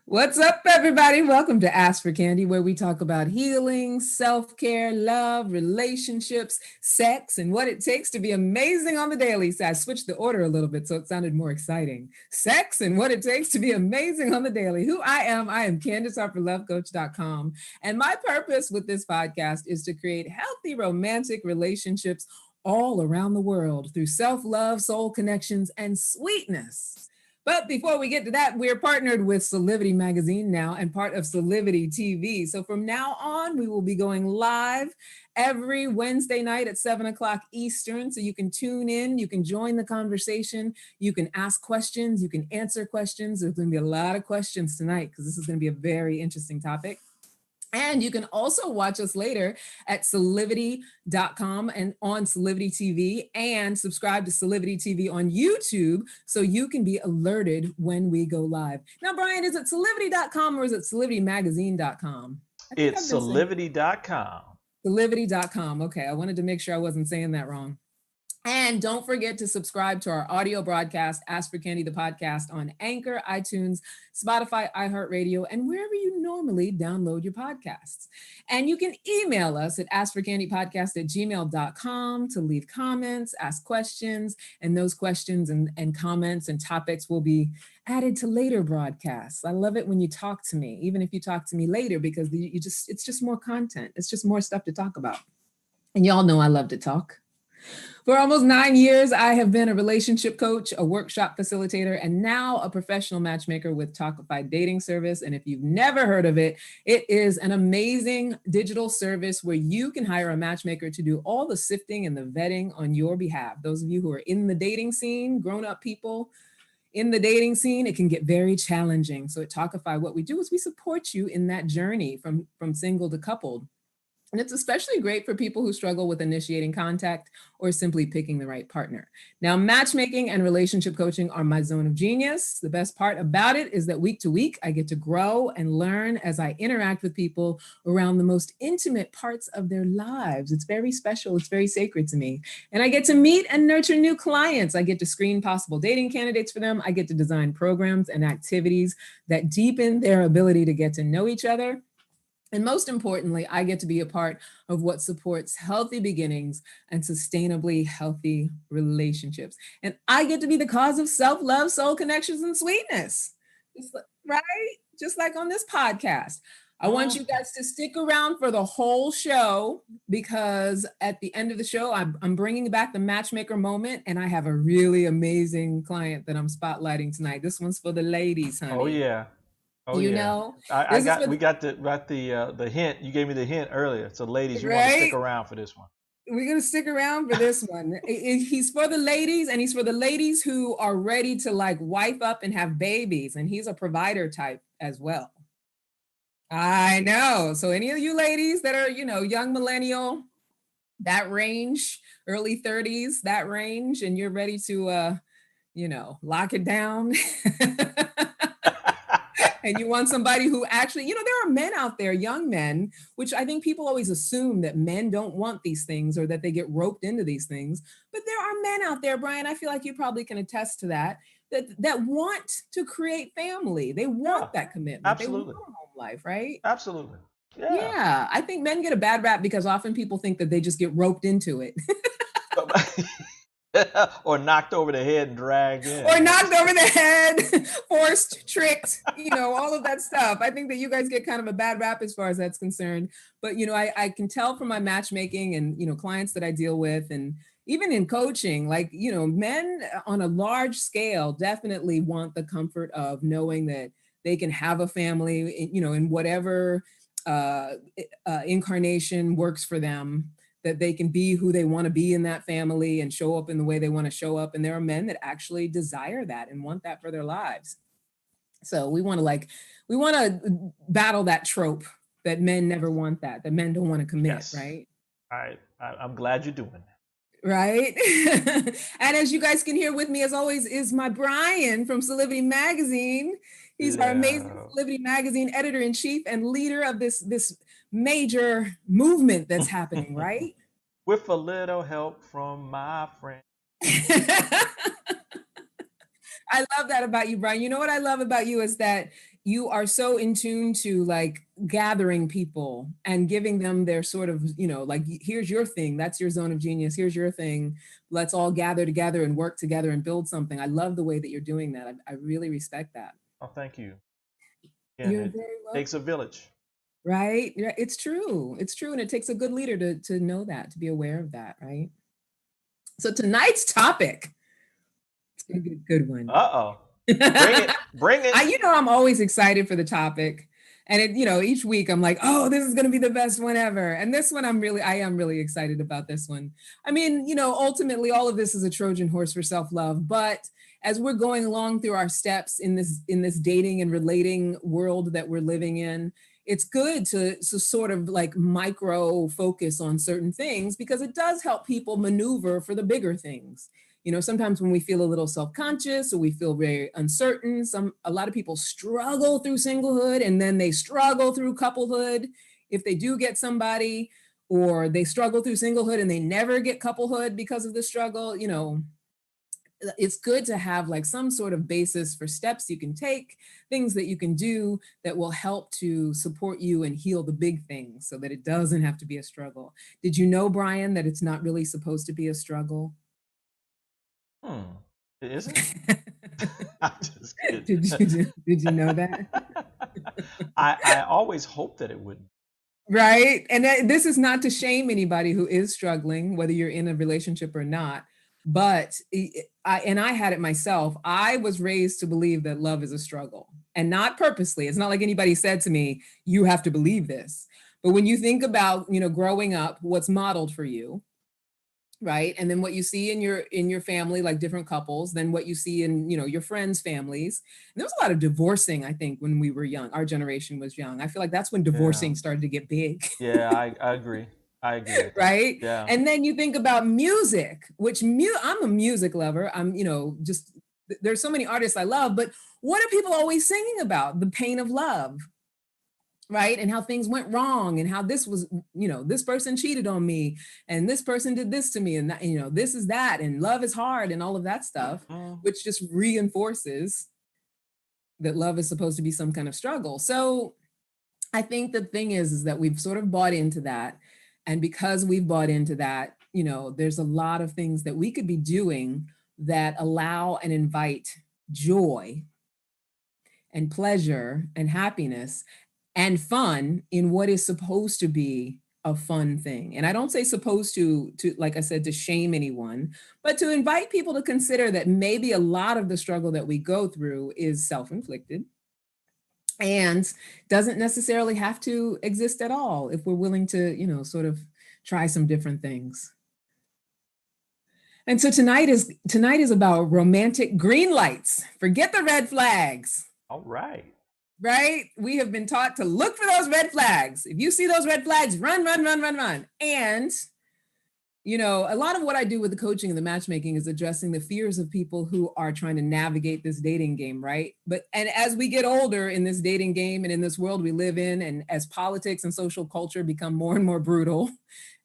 What's up, everybody? Welcome to Ask for Candy, where we talk about healing, self-care, love, relationships, sex, and what it takes to be amazing on the daily. So I switched the order a little bit so it sounded more exciting. Sex and what it takes to be amazing on the daily. Who I am Candice Harper, lovecoach.com. And my purpose with this podcast is to create healthy romantic relationships all around the world through self-love, soul connections, and sweetness. But before we get to that, we're partnered with Solivity Magazine now and part of Solivity TV. So from now on, we will be going live every Wednesday night at 7 o'clock Eastern. So you can tune in, you can join the conversation, you can ask questions, you can answer questions. There's going to be a lot of questions tonight because this is going to be a very interesting topic. And you can also watch us later at solivity.com and on Solivity TV, and subscribe to Solivity TV on YouTube so you can be alerted when we go live. Now, Brian, is it solivity.com or is it solivitymagazine.com? It's solivity.com. Solivity.com. Okay, I wanted to make sure I wasn't saying that wrong. And don't forget to subscribe to our audio broadcast, Ask for Candy, the podcast, on Anchor, iTunes, Spotify, iHeartRadio, and wherever you normally download your podcasts. And you can email us at askforcandypodcast@gmail.com to leave comments, ask questions, and those questions and comments and topics will be added to later broadcasts. I love it when you talk to me, even if you talk to me later, because it's just more content. It's just more stuff to talk about. And y'all know I love to talk. For almost 9 years, I have been a relationship coach, a workshop facilitator, and now a professional matchmaker with Talkified Dating Service. And if you've never heard of it, it is an amazing digital service where you can hire a matchmaker to do all the sifting and the vetting on your behalf. Those of you who are in the dating scene, grown-up people in the dating scene, it can get very challenging. So at Talkify, what we do is we support you in that journey from single to coupled. And it's especially great for people who struggle with initiating contact or simply picking the right partner. Now, matchmaking and relationship coaching are my zone of genius. The best part about it is that week to week, I get to grow and learn as I interact with people around the most intimate parts of their lives. It's very special. It's very sacred to me. And I get to meet and nurture new clients. I get to screen possible dating candidates for them. I get to design programs and activities that deepen their ability to get to know each other. And most importantly, I get to be a part of what supports healthy beginnings and sustainably healthy relationships. And I get to be the cause of self-love, soul connections, and sweetness, right? Just like on this podcast. I want you guys to stick around for the whole show, because at the end of the show, I'm bringing back the matchmaker moment, and I have a really amazing client that I'm spotlighting tonight. This one's for the ladies, honey. Oh, yeah. Oh, you yeah. know, we got the hint. You gave me the hint earlier. So ladies, you want to stick around for this one. We're going to stick around for this one. He's for the ladies, and he's for the ladies who are ready to like wife up and have babies. And he's a provider type as well. I know. So any of you ladies that are, young millennial, that range, early 30s, that range, and you're ready to, lock it down. And you want somebody who actually, there are men out there, young men, which I think people always assume that men don't want these things or that they get roped into these things. But there are men out there, Brian, I feel like you probably can attest to that want to create family. They want that commitment. Absolutely. They want a home life, right? Absolutely. Yeah. I think men get a bad rap because often people think that they just get roped into it. Or knocked over the head and dragged in. Or knocked over the head, forced, tricked, all of that stuff. I think that you guys get kind of a bad rap as far as that's concerned. But, I can tell from my matchmaking and, clients that I deal with, and even in coaching, like, men on a large scale definitely want the comfort of knowing that they can have a family, in whatever incarnation works for them, that they can be who they want to be in that family and show up in the way they want to show up. And there are men that actually desire that and want that for their lives. So we want to battle that trope that men never want that men don't want to commit, yes. Right? I'm glad you're doing that. Right. And as you guys can hear with me, as always, is my Brian from Celebrity Magazine. He's our amazing Celebrity Magazine editor-in-chief and leader of this major movement that's happening, right? With a little help from my friend. I love that about you, Brian. You know what I love about you is that you are so in tune to like gathering people and giving them their sort of, like, here's your thing. That's your zone of genius. Here's your thing. Let's all gather together and work together and build something. I love the way that you're doing that. I really respect that. Oh, thank you. Yeah, you're very welcome. Takes a village. Right? It's true. It's true. And it takes a good leader to know that, to be aware of that, right? So tonight's topic, it's going to be a good one. Uh-oh. Bring it. I'm always excited for the topic. And each week I'm like, oh, this is going to be the best one ever. And this one, I am really excited about this one. I mean, ultimately all of this is a Trojan horse for self-love, but as we're going along through our steps in this dating and relating world that we're living in, it's good to sort of like micro focus on certain things, because it does help people maneuver for the bigger things. Sometimes when we feel a little self-conscious or we feel very uncertain, a lot of people struggle through singlehood and then they struggle through couplehood if they do get somebody, or they struggle through singlehood and they never get couplehood because of the struggle, it's good to have like some sort of basis for steps you can take, things that you can do that will help to support you and heal the big things so that it doesn't have to be a struggle. Did you know, Brian, that it's not really supposed to be a struggle? It isn't? I'm just kidding. Did you know that? I always hoped that it wouldn't. Right. And this is not to shame anybody who is struggling, whether you're in a relationship or not. But I had it myself. I was raised to believe that love is a struggle, and not purposely. It's not like anybody said to me, you have to believe this. But when you think about, growing up, what's modeled for you, right? And then what you see in your family, like different couples, then what you see in, your friends' families. And there was a lot of divorcing, I think, when we were young. Our generation was young. I feel like that's when divorcing started to get big. Yeah, I agree. I agree with that. Right? Yeah. And then you think about music, which I'm a music lover. I'm, just there's so many artists I love, but what are people always singing about? The pain of love, right? And how things went wrong, and how this was, this person cheated on me, and this person did this to me, and that, this is that, and love is hard, and all of that stuff, which just reinforces that love is supposed to be some kind of struggle. So I think the thing is that we've sort of bought into that. And because we've bought into that, there's a lot of things that we could be doing that allow and invite joy and pleasure and happiness and fun in what is supposed to be a fun thing. And I don't say supposed to, like I said, to shame anyone, but to invite people to consider that maybe a lot of the struggle that we go through is self-inflicted and doesn't necessarily have to exist at all if we're willing to, sort of try some different things. And so tonight is about romantic green lights. Forget the red flags. All right. Right? We have been taught to look for those red flags. If you see those red flags, run, run, run, run, run. And a lot of what I do with the coaching and the matchmaking is addressing the fears of people who are trying to navigate this dating game, right? And as we get older in this dating game and in this world we live in, and as politics and social culture become more and more brutal,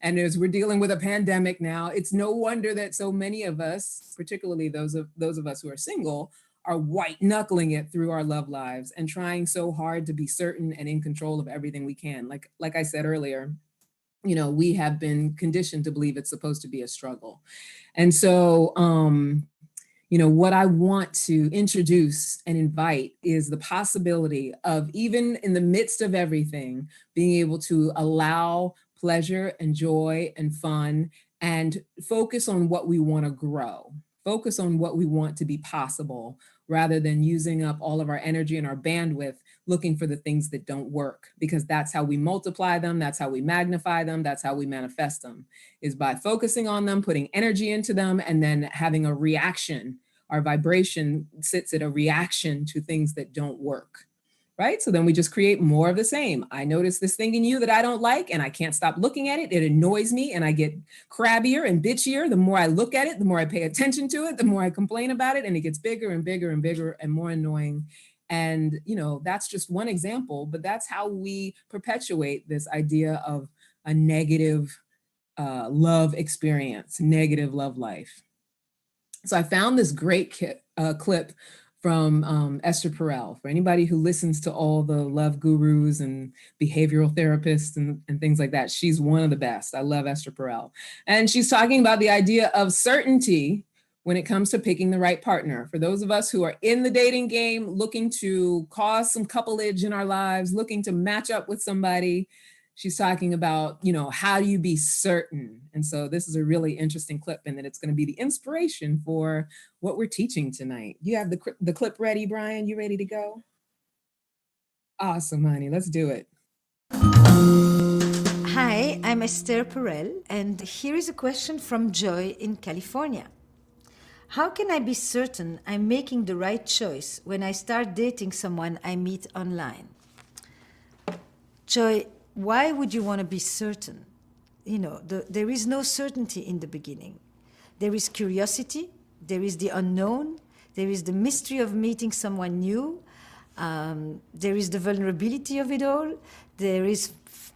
and as we're dealing with a pandemic now, it's no wonder that so many of us, particularly those of us who are single, are white knuckling it through our love lives and trying so hard to be certain and in control of everything we can. Like I said earlier, we have been conditioned to believe it's supposed to be a struggle. And so, what I want to introduce and invite is the possibility of, even in the midst of everything, being able to allow pleasure and joy and fun and focus on what we want to grow, focus on what we want to be possible, rather than using up all of our energy and our bandwidth looking for the things that don't work, because that's how we multiply them, that's how we magnify them, that's how we manifest them, is by focusing on them, putting energy into them, and then having a reaction. Our vibration sits at a reaction to things that don't work, right? So then we just create more of the same. I notice this thing in you that I don't like, and I can't stop looking at it. It annoys me, and I get crabbier and bitchier. The more I look at it, the more I pay attention to it, the more I complain about it, and it gets bigger and bigger and bigger and more annoying. And, that's just one example, but that's how we perpetuate this idea of a negative love experience, negative love life. So I found this great clip from Esther Perel. For anybody who listens to all the love gurus and behavioral therapists and things like that, she's one of the best. I love Esther Perel. And she's talking about the idea of certainty when it comes to picking the right partner. For those of us who are in the dating game, looking to cause some coupleage in our lives, looking to match up with somebody, she's talking about, how do you be certain? And so this is a really interesting clip, and that it's going to be the inspiration for what we're teaching tonight. You have the clip ready, Brian? You ready to go? Awesome, honey. Let's do it. Hi, I'm Esther Perel, and here is a question from Joy in California. How can I be certain I'm making the right choice when I start dating someone I meet online? Joy, why would you want to be certain? There is no certainty in the beginning. There is curiosity, there is the unknown, there is the mystery of meeting someone new, there is the vulnerability of it all, there is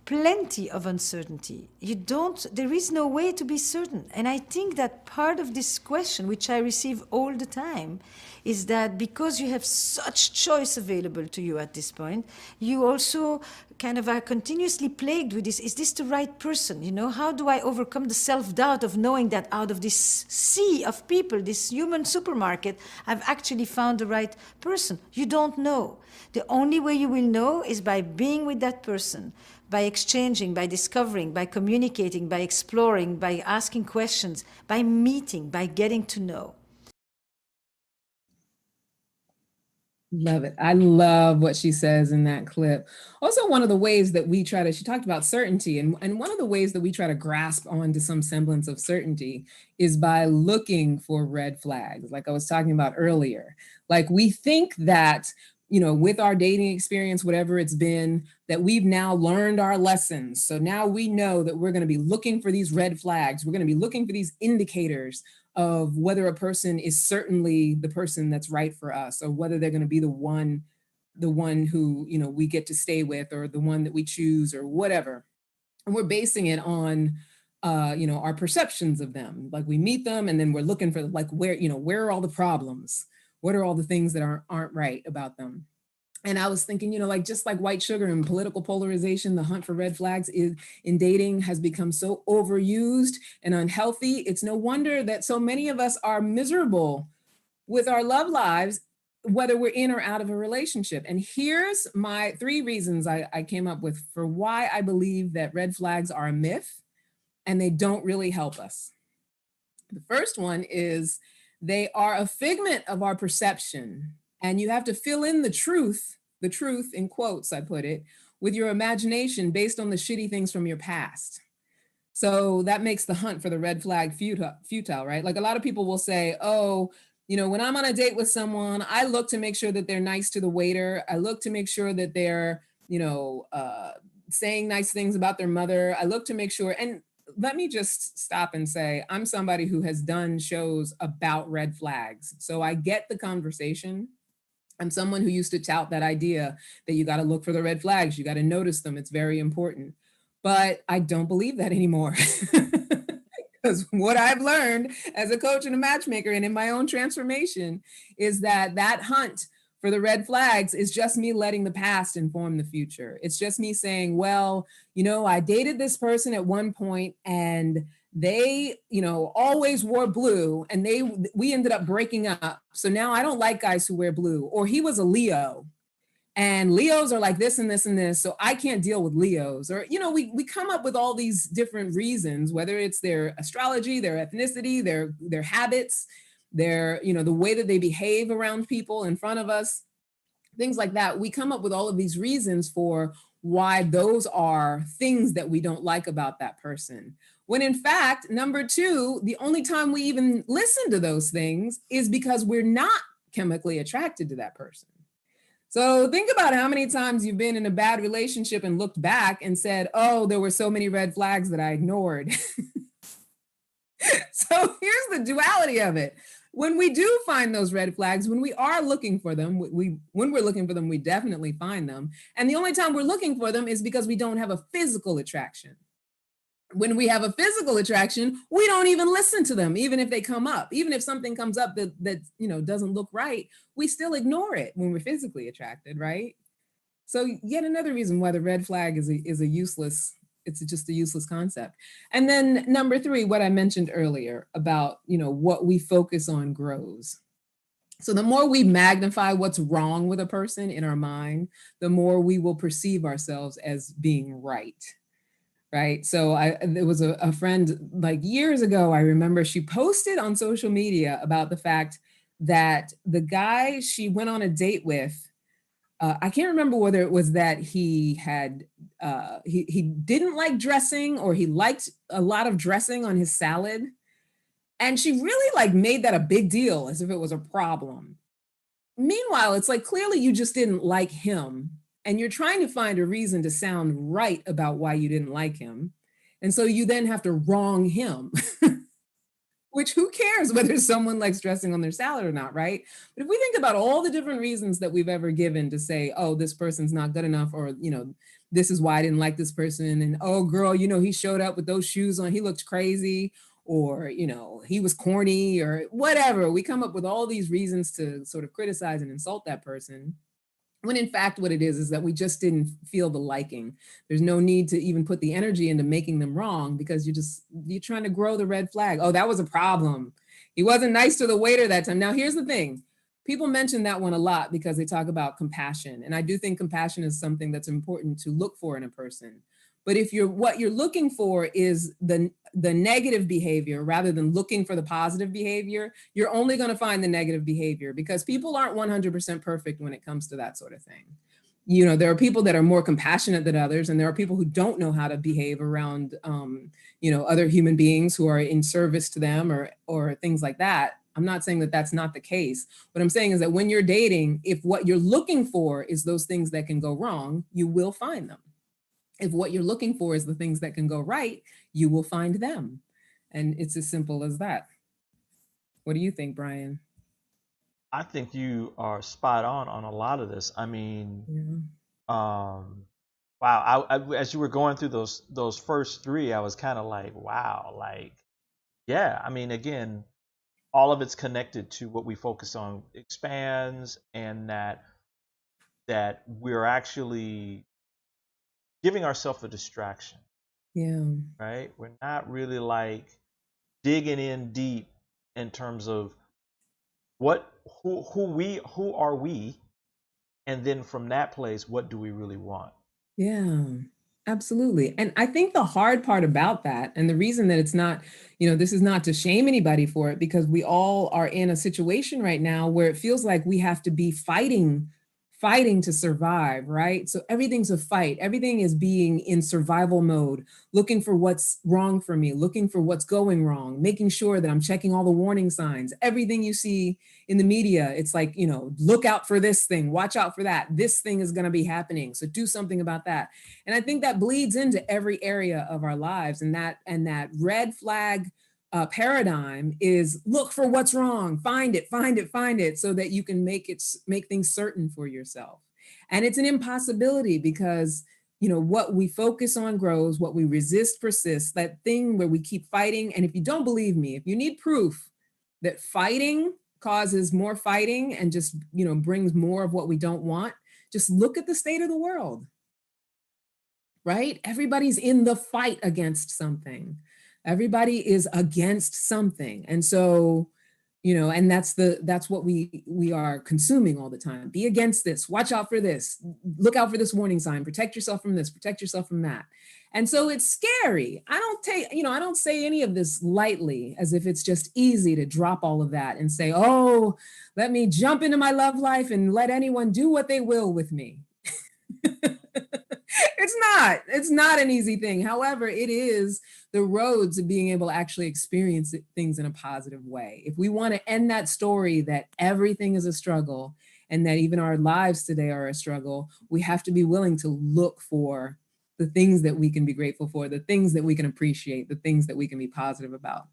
plenty of uncertainty. There is no way to be certain. And I think that part of this question, which I receive all the time, is that because you have such choice available to you at this point, you also kind of are continuously plagued with this. Is this the right person? You know, how do I overcome the self-doubt of knowing that out of this sea of people, this human supermarket, I've actually found the right person? You don't know. The only way you will know is by being with that person, by exchanging, by discovering, by communicating, by exploring, by asking questions, by meeting, by getting to know. Love it. I love what she says in that clip. Also, one of the ways that she talked about certainty, and one of the ways that we try to grasp onto some semblance of certainty is by looking for red flags, like I was talking about earlier. Like we think that, you know, with our dating experience, whatever it's been, that we've now learned our lessons. So now we know that we're going to be looking for these red flags. We're going to be looking for these indicators of whether a person is certainly the person that's right for us, or whether they're going to be the one who, you know, we get to stay with, or the one that we choose, or whatever. And we're basing it on, you know, our perceptions of them. Like we meet them and then we're looking for like, where are all the problems? What are all the things that aren't right about them? And I was thinking, you know, like just like white sugar and political polarization, the hunt for red flags in dating has become so overused and unhealthy. It's no wonder that so many of us are miserable with our love lives, whether we're in or out of a relationship. And here's my 3 reasons I came up with for why I believe that red flags are a myth and they don't really help us. The first one is they are a figment of our perception. And you have to fill in the truth in quotes, I put it, with your imagination based on the shitty things from your past. So that makes the hunt for the red flag futile, right? Like a lot of people will say, oh, you know, when I'm on a date with someone, I look to make sure that they're nice to the waiter. I look to make sure that they're, you know, saying nice things about their mother. I look to make sure, and let me just stop and say, I'm somebody who has done shows about red flags. So I get the conversation. I'm someone who used to tout that idea that you got to look for the red flags. You got to notice them. It's very important. But I don't believe that anymore. Because what I've learned as a coach and a matchmaker and in my own transformation is that hunt for the red flags is just me letting the past inform the future. It's just me saying, well, you know, I dated this person at one point and they, you know, always wore blue and we ended up breaking up. So now I don't like guys who wear blue. Or he was a Leo and Leos are like this and this and this. So I can't deal with Leos. Or, you know, we come up with all these different reasons, whether it's their astrology, their ethnicity, their habits, their, you know, the way that they behave around people in front of us, things like that. We come up with all of these reasons for why those are things that we don't like about that person. When in fact, number 2, the only time we even listen to those things is because we're not chemically attracted to that person. So think about how many times you've been in a bad relationship and looked back and said, oh, there were so many red flags that I ignored. So here's the duality of it. When we do find those red flags, when we are looking for them, when we're looking for them, we definitely find them. And the only time we're looking for them is because we don't have a physical attraction. When we have a physical attraction, we don't even listen to them, even if they come up. Even if something comes up that you know doesn't look right, we still ignore it when we're physically attracted, right? So yet another reason why the red flag is just a useless concept. And then number 3, what I mentioned earlier about, you know, what we focus on grows. So the more we magnify what's wrong with a person in our mind, the more we will perceive ourselves as being right. Right. So there was a friend like years ago, I remember she posted on social media about the fact that the guy she went on a date with, I can't remember whether it was that he had, he didn't like dressing or he liked a lot of dressing on his salad. And she really like made that a big deal as if it was a problem. Meanwhile, it's like, clearly you just didn't like him. And you're trying to find a reason to sound right about why you didn't like him. And so you then have to wrong him. Which who cares whether someone likes dressing on their salad or not, right? But if we think about all the different reasons that we've ever given to say, oh, this person's not good enough, or, this is why I didn't like this person. And oh, girl, he showed up with those shoes on, he looked crazy, or, he was corny or whatever. We come up with all these reasons to sort of criticize and insult that person. When in fact, what it is that we just didn't feel the liking. There's no need to even put the energy into making them wrong, because you're trying to grow the red flag. Oh, that was a problem. He wasn't nice to the waiter that time. Now, here's the thing. People mention that one a lot because they talk about compassion. And I do think compassion is something that's important to look for in a person. But if what you're looking for is the negative behavior rather than looking for the positive behavior, you're only going to find the negative behavior, because people aren't 100% perfect when it comes to that sort of thing. There are people that are more compassionate than others, and there are people who don't know how to behave around, other human beings who are in service to them or things like that. I'm not saying that that's not the case. What I'm saying is that when you're dating, if what you're looking for is those things that can go wrong, you will find them. If what you're looking for is the things that can go right, you will find them. And it's as simple as that. What do you think, Brian? I think you are spot on a lot of this. I mean, wow. As you were going through those first three, I was kind of like, wow, like, yeah. I mean, again, all of it's connected to what we focus on expands, and that we're actually giving ourselves a distraction. Yeah. Right? We're not really like digging in deep in terms of who are we, and then from that place, what do we really want? Yeah. Absolutely. And I think the hard part about that, and the reason that it's not, this is not to shame anybody for it, because we all are in a situation right now where it feels like we have to be fighting to survive, right? So everything's a fight. Everything is being in survival mode, looking for what's wrong for me, looking for what's going wrong, making sure that I'm checking all the warning signs. Everything you see in the media, it's like, look out for this thing, watch out for that. This thing is going to be happening, so do something about that. And I think that bleeds into every area of our lives. And that red flag paradigm is look for what's wrong, find it, so that you can make things certain for yourself. And it's an impossibility, because what we focus on grows, what we resist persists. That thing where we keep fighting. And if you don't believe me, if you need proof that fighting causes more fighting and just brings more of what we don't want, just look at the state of the world. Right? Everybody's in the fight against something. Everybody is against something. And so, and that's what we are consuming all the time. Be against this, watch out for this, look out for this warning sign, protect yourself from this, protect yourself from that. And so it's scary. I don't say any of this lightly, as if it's just easy to drop all of that and say, oh, let me jump into my love life and let anyone do what they will with me. It's not an easy thing. However, it is the road to being able to actually experience things in a positive way. If we want to end that story that everything is a struggle and that even our lives today are a struggle, we have to be willing to look for the things that we can be grateful for, the things that we can appreciate, the things that we can be positive about.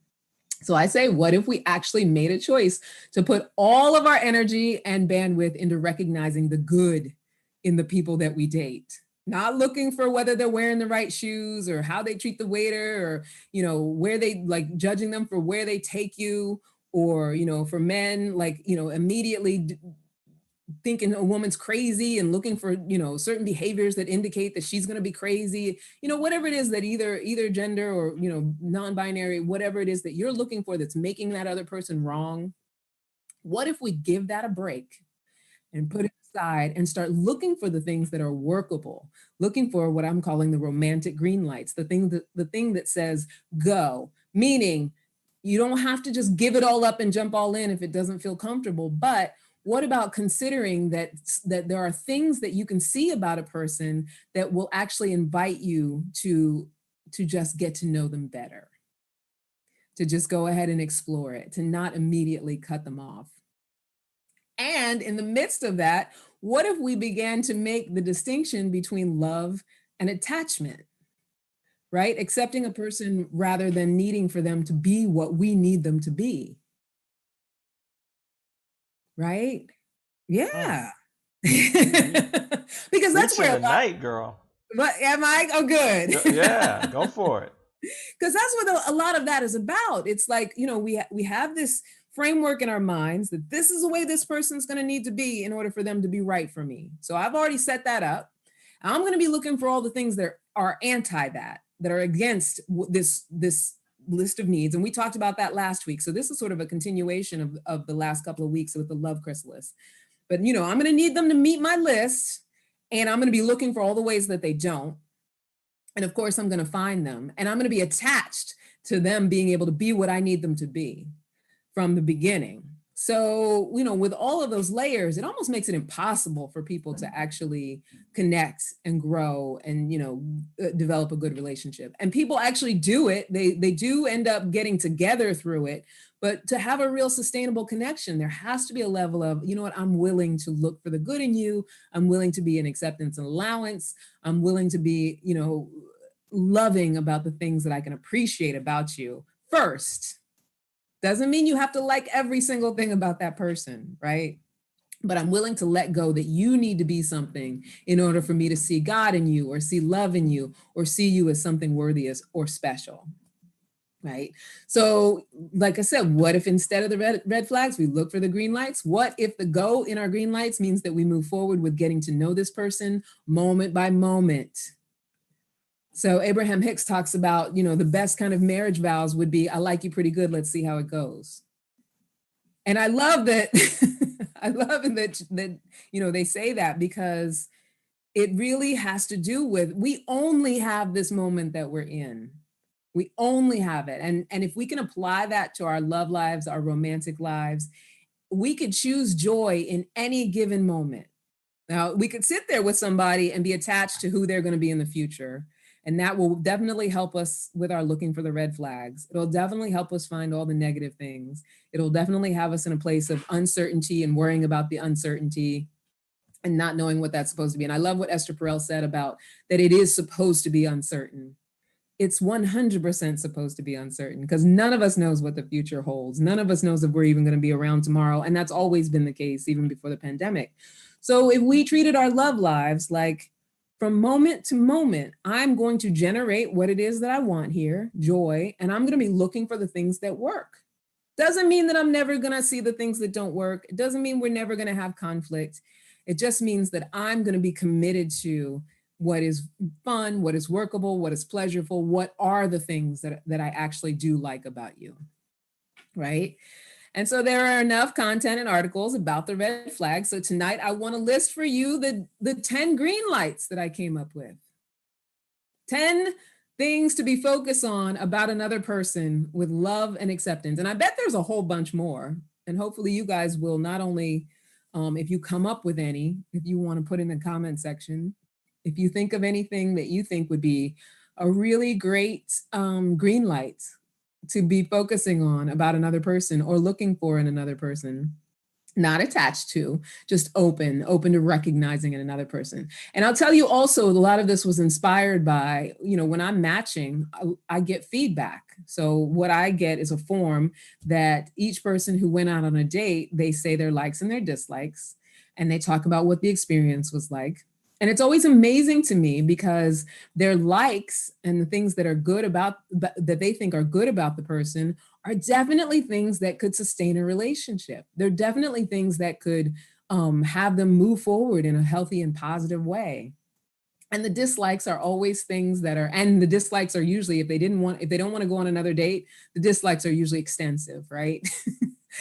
So I say, what if we actually made a choice to put all of our energy and bandwidth into recognizing the good in the people that we date? Not looking for whether they're wearing the right shoes or how they treat the waiter, or, where they like judging them for where they take you, or, for men, like, immediately thinking a woman's crazy and looking for, certain behaviors that indicate that she's going to be crazy, whatever it is that either gender or, non-binary, whatever it is that you're looking for that's making that other person wrong. What if we give that a break and put it aside and start looking for the things that are workable, looking for what I'm calling the romantic green lights, the thing that says go, meaning you don't have to just give it all up and jump all in if it doesn't feel comfortable. But what about considering that there are things that you can see about a person that will actually invite you to just get to know them better, to just go ahead and explore it, to not immediately cut them off. And in the midst of that, what if we began to make the distinction between love and attachment, right? Accepting a person rather than needing for them to be what we need them to be. Right? Yeah. Because that's Preaching where a lot, tonight, girl. what am I? Oh, good. Yeah, go for it. Because that's what a lot of that is about. It's like, we have this framework in our minds that this is the way this person's going to need to be in order for them to be right for me. So I've already set that up. I'm going to be looking for all the things that are anti that are against this list of needs. And we talked about that last week. So this is sort of a continuation of the last couple of weeks with the love chrysalis. But, I'm going to need them to meet my list, and I'm going to be looking for all the ways that they don't. And of course, I'm going to find them, and I'm going to be attached to them being able to be what I need them to be from the beginning. So, with all of those layers, it almost makes it impossible for people to actually connect and grow and, develop a good relationship. And people actually do it. They do end up getting together through it. But to have a real sustainable connection, there has to be a level of, I'm willing to look for the good in you. I'm willing to be an acceptance and allowance. I'm willing to be, loving about the things that I can appreciate about you first. Doesn't mean you have to like every single thing about that person, right? But I'm willing to let go that you need to be something in order for me to see God in you, or see love in you, or see you as something worthy or special, right? So like I said, what if instead of the red flags, we look for the green lights? What if the go in our green lights means that we move forward with getting to know this person moment by moment? So Abraham Hicks talks about, the best kind of marriage vows would be, I like you pretty good, let's see how it goes. And I love that, I love that, they say that, because it really has to do with, we only have this moment that we're in. We only have it. And if we can apply that to our love lives, our romantic lives, we could choose joy in any given moment. Now, we could sit there with somebody and be attached to who they're going to be in the future. And that will definitely help us with our looking for the red flags. It'll definitely help us find all the negative things. It'll definitely have us in a place of uncertainty and worrying about the uncertainty and not knowing what that's supposed to be. And I love what Esther Perel said about that it is supposed to be uncertain. It's 100% supposed to be uncertain, because none of us knows what the future holds. None of us knows if we're even going to be around tomorrow. And that's always been the case, even before the pandemic. So if we treated our love lives like, from moment to moment, I'm going to generate what it is that I want here, joy, and I'm going to be looking for the things that work. Doesn't mean that I'm never going to see the things that don't work. It doesn't mean we're never going to have conflict. It just means that I'm going to be committed to what is fun, what is workable, what is pleasurable, what are the things that I actually do like about you, right? And so there are enough content and articles about the red flag. So tonight I want to list for you the 10 green lights that I came up with. 10 things to be focused on about another person with love and acceptance. And I bet there's a whole bunch more. And hopefully you guys will not only, if you come up with any, if you want to put in the comment section, if you think of anything that you think would be a really great green light to be focusing on about another person or looking for in another person, not attached to, just open to recognizing in another person. And I'll tell you also, a lot of this was inspired by, when I'm matching, I get feedback. So what I get is a form that each person who went out on a date, they say their likes and their dislikes, and they talk about what the experience was like. And it's always amazing to me, because their likes and the things that are good about, that they think are good about the person, are definitely things that could sustain a relationship. They're definitely things that could have them move forward in a healthy and positive way. And the dislikes are always things that are, and the dislikes are usually, if they don't want to go on another date, the dislikes are usually extensive, right?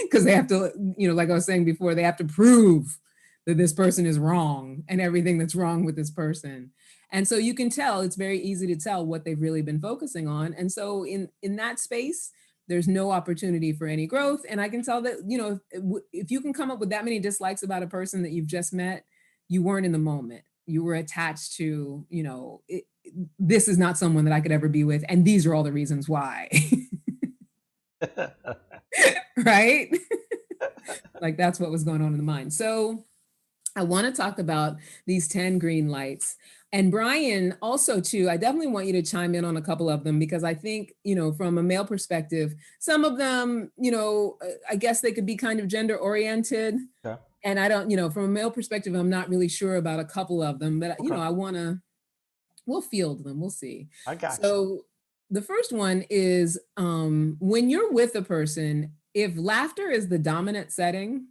Because they have to, like I was saying before, they have to prove that this person is wrong and everything that's wrong with this person. And so you can tell, it's very easy to tell what they've really been focusing on. And so in that space, there's no opportunity for any growth. And I can tell that, if you can come up with that many dislikes about a person that you've just met, you weren't in the moment. You were attached to, this is not someone that I could ever be with. And these are all the reasons why. Right? Like, that's what was going on in the mind. So I want to talk about these 10 green lights. And Brian, also too, I definitely want you to chime in on a couple of them, because I think, from a male perspective, some of them, I guess they could be kind of gender oriented. Okay. And I don't, from a male perspective, I'm not really sure about a couple of them, but Okay. we'll field them. We'll see. I got you. So the first one is, when you're with a person, if laughter is the dominant setting,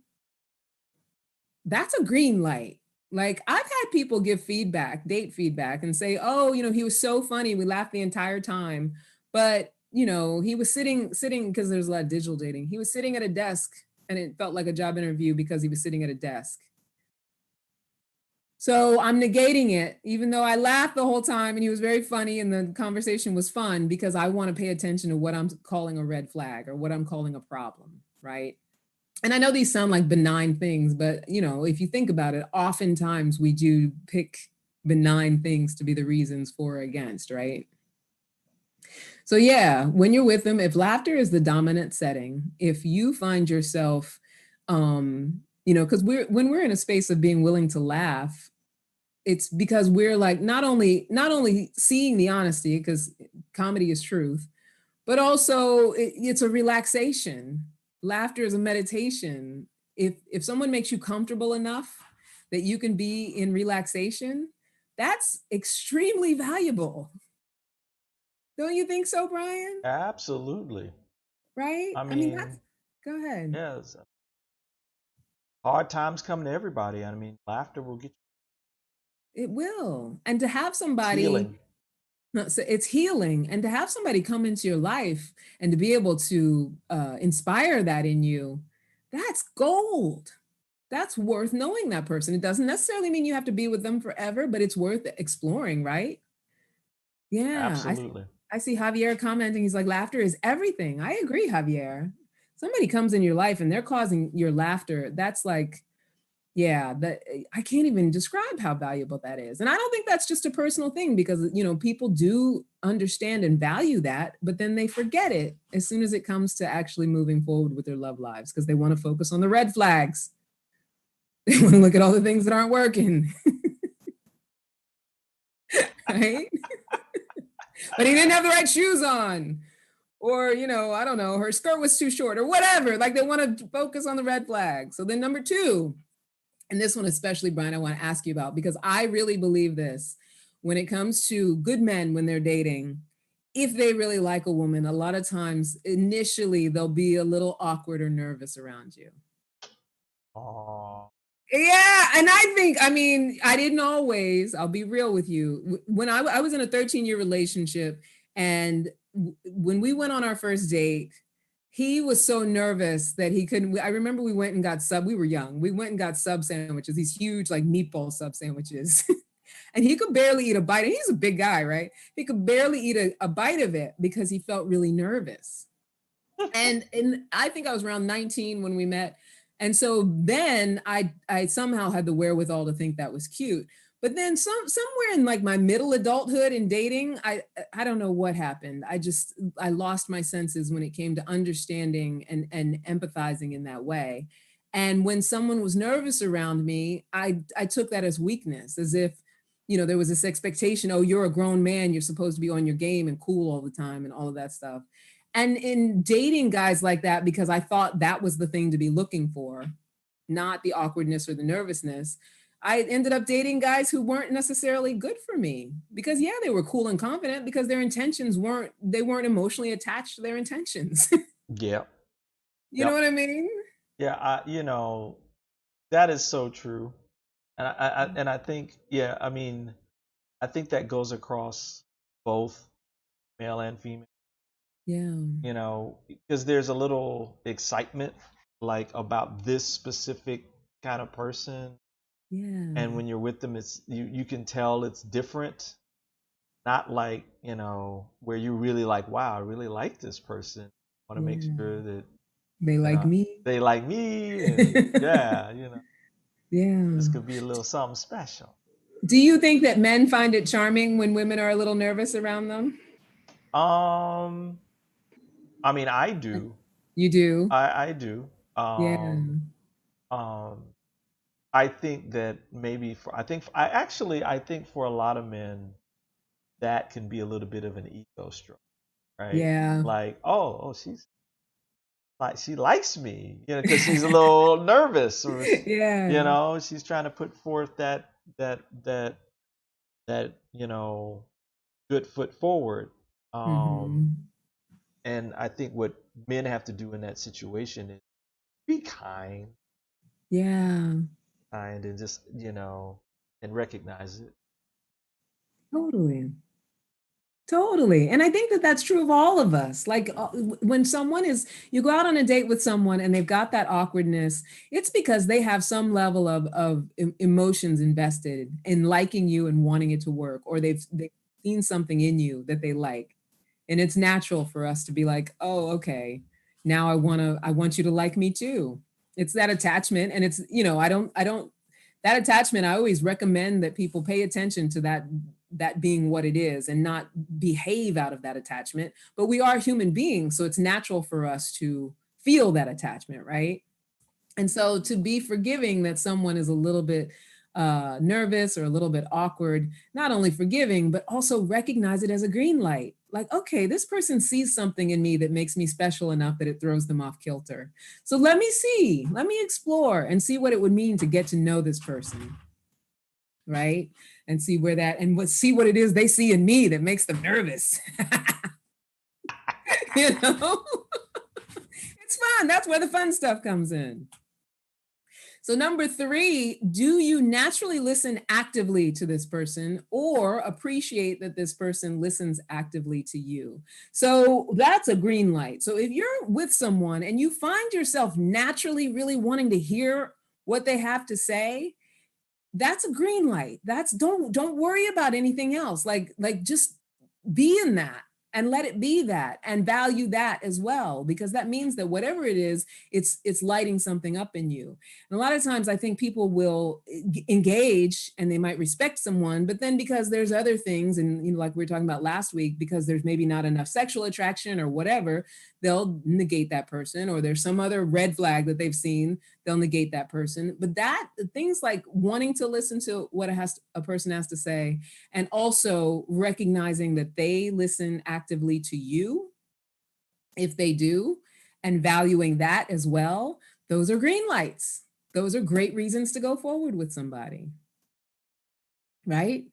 that's a green light. Like, I've had people give feedback, date feedback, and say, oh, he was so funny. We laughed the entire time. But, he was sitting, because there's a lot of digital dating. He was sitting at a desk and it felt like a job interview because he was sitting at a desk. So I'm negating it, even though I laughed the whole time and he was very funny and the conversation was fun, because I want to pay attention to what I'm calling a red flag or what I'm calling a problem, right? And I know these sound like benign things, but if you think about it, oftentimes we do pick benign things to be the reasons for or against, right? So yeah, when you're with them, if laughter is the dominant setting, if you find yourself, because when we're in a space of being willing to laugh, it's because we're like not only seeing the honesty, because comedy is truth, but also it's a relaxation. Laughter is a meditation. If someone makes you comfortable enough that you can be in relaxation, that's extremely valuable. Don't you think so, Brian? Absolutely. Right? I I mean, that's, mean, go ahead. yes. Hard times come to everybody. I mean, laughter will get It will. And to have you. It's somebody, healing. no, so it's healing, and to have somebody come into your life and to be able to inspire that in you, that's gold. That's worth knowing that person. It doesn't necessarily mean you have to be with them forever, but it's worth exploring, right? Yeah, Absolutely. I see Javier commenting. He's like, laughter is everything. I agree, Javier. Somebody comes in your life and they're causing your laughter. That's like, yeah, that I can't even describe how valuable that is. And I don't think that's just a personal thing, because people do understand and value that, but then they forget it as soon as it comes to actually moving forward with their love lives, because they want to focus on the red flags. They want to look at all the things that aren't working. Right? But he didn't have the right shoes on. Or, I don't know, her skirt was too short or whatever. Like, they want to focus on the red flag. So then number two, and this one especially, Brian, I want to ask you about, because I really believe this. When it comes to good men, when they're dating, if they really like a woman, a lot of times initially they'll be a little awkward or nervous around you. Oh. Yeah, and I mean, I didn't always, I'll be real with you. When I was in a 13-year relationship, and when we went on our first date, he was so nervous that he couldn't, I remember we went and got we were young, we went and got sub sandwiches, these huge like meatball sub sandwiches. And he could barely eat a bite. And he's a big guy, right? He could barely eat a bite of it because he felt really nervous. And I think I was around 19 when we met. And so then I somehow had the wherewithal to think that was cute. But then somewhere in like my middle adulthood in dating, I don't know what happened. I lost my senses when it came to understanding and empathizing in that way. And when someone was nervous around me, I took that as weakness, as if, there was this expectation, oh, you're a grown man, you're supposed to be on your game and cool all the time and all of that stuff. And in dating guys like that, because I thought that was the thing to be looking for, not the awkwardness or the nervousness, I ended up dating guys who weren't necessarily good for me, because yeah, they were cool and confident, because their intentions weren't emotionally attached to their intentions. Yeah. You know what I mean? Yeah, that is so true. And I think, yeah, I mean, I think that goes across both male and female. Yeah. Because there's a little excitement like about this specific kind of person. Yeah. And when you're with them, it's you can tell it's different. Not like, where you really like, wow, I really like this person. I want to make sure that They like me. they like me, and yeah, Yeah. this could be a little something special. Do you think that men find it charming when women are a little nervous around them? I mean, I do. You do? I do. Yeah. Um, I think that maybe I think for a lot of men that can be a little bit of an ego stroke, right? Yeah. Like, oh, she's like she likes me, because she's a little nervous, or Yeah. she's trying to put forth that good foot forward. Um, Hmm. and I think what men have to do in that situation is be kind, Yeah. and just and recognize it. Totally. Totally. And I think that that's true of all of us. Like when you go out on a date with someone and they've got that awkwardness, it's because they have some level of emotions invested in liking you and wanting it to work, or they've seen something in you that they like. And it's natural for us to be like, oh, okay, now I want you to like me too. It's that attachment. And it's, that attachment, I always recommend that people pay attention to that being what it is and not behave out of that attachment. But we are human beings, so it's natural for us to feel that attachment, right? And so to be forgiving that someone is a little bit nervous or a little bit awkward, not only forgiving, but also recognize it as a green light. Like, okay, this person sees something in me that makes me special enough that it throws them off kilter. So let me explore and see what it would mean to get to know this person, right? And see see what it is they see in me that makes them nervous. you know, it's fun. That's where the fun stuff comes in. So number 3, do you naturally listen actively to this person or appreciate that this person listens actively to you? So that's a green light. So if you're with someone and you find yourself naturally really wanting to hear what they have to say, that's a green light. Don't worry about anything else. Like just be in that and let it be that and value that as well, because that means that whatever it is, it's lighting something up in you. And a lot of times I think people will engage and they might respect someone, but then because there's other things, and like we were talking about last week, because there's maybe not enough sexual attraction or whatever, they'll negate that person, or there's some other red flag that they've seen, they'll negate that person. But that things like wanting to listen to what a person has to say, and also recognizing that they listen actively to you if they do, and valuing that as well, those are green lights. Those are great reasons to go forward with somebody, right?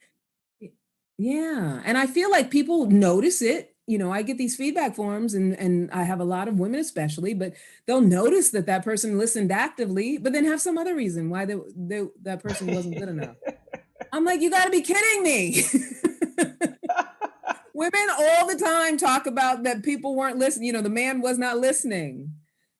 Yeah. And I feel like people notice it. I get these feedback forms, and I have a lot of women especially, but they'll notice that person listened actively, but then have some other reason why that person wasn't good enough. I'm like, you got to be kidding me. Women all the time talk about that people weren't listening. The man was not listening.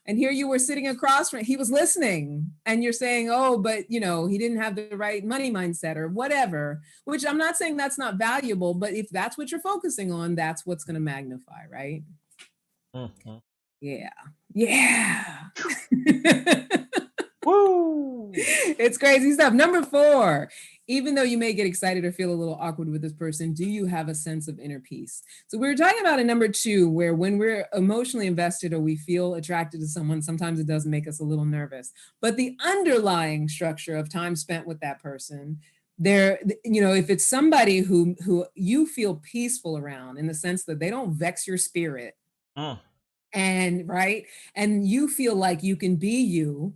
And here you were sitting across from, he was listening. And you're saying, oh, but he didn't have the right money mindset or whatever, which I'm not saying that's not valuable, but if that's what you're focusing on, that's what's going to magnify, right? Mm-hmm. Yeah. Yeah. Woo! It's crazy stuff. Number 4, even though you may get excited or feel a little awkward with this person, do you have a sense of inner peace? So we were talking about in number 2, where when we're emotionally invested or we feel attracted to someone, sometimes it does make us a little nervous. But the underlying structure of time spent with that person, if it's somebody who you feel peaceful around, in the sense that they don't vex your spirit, and right, and you feel like you can be you,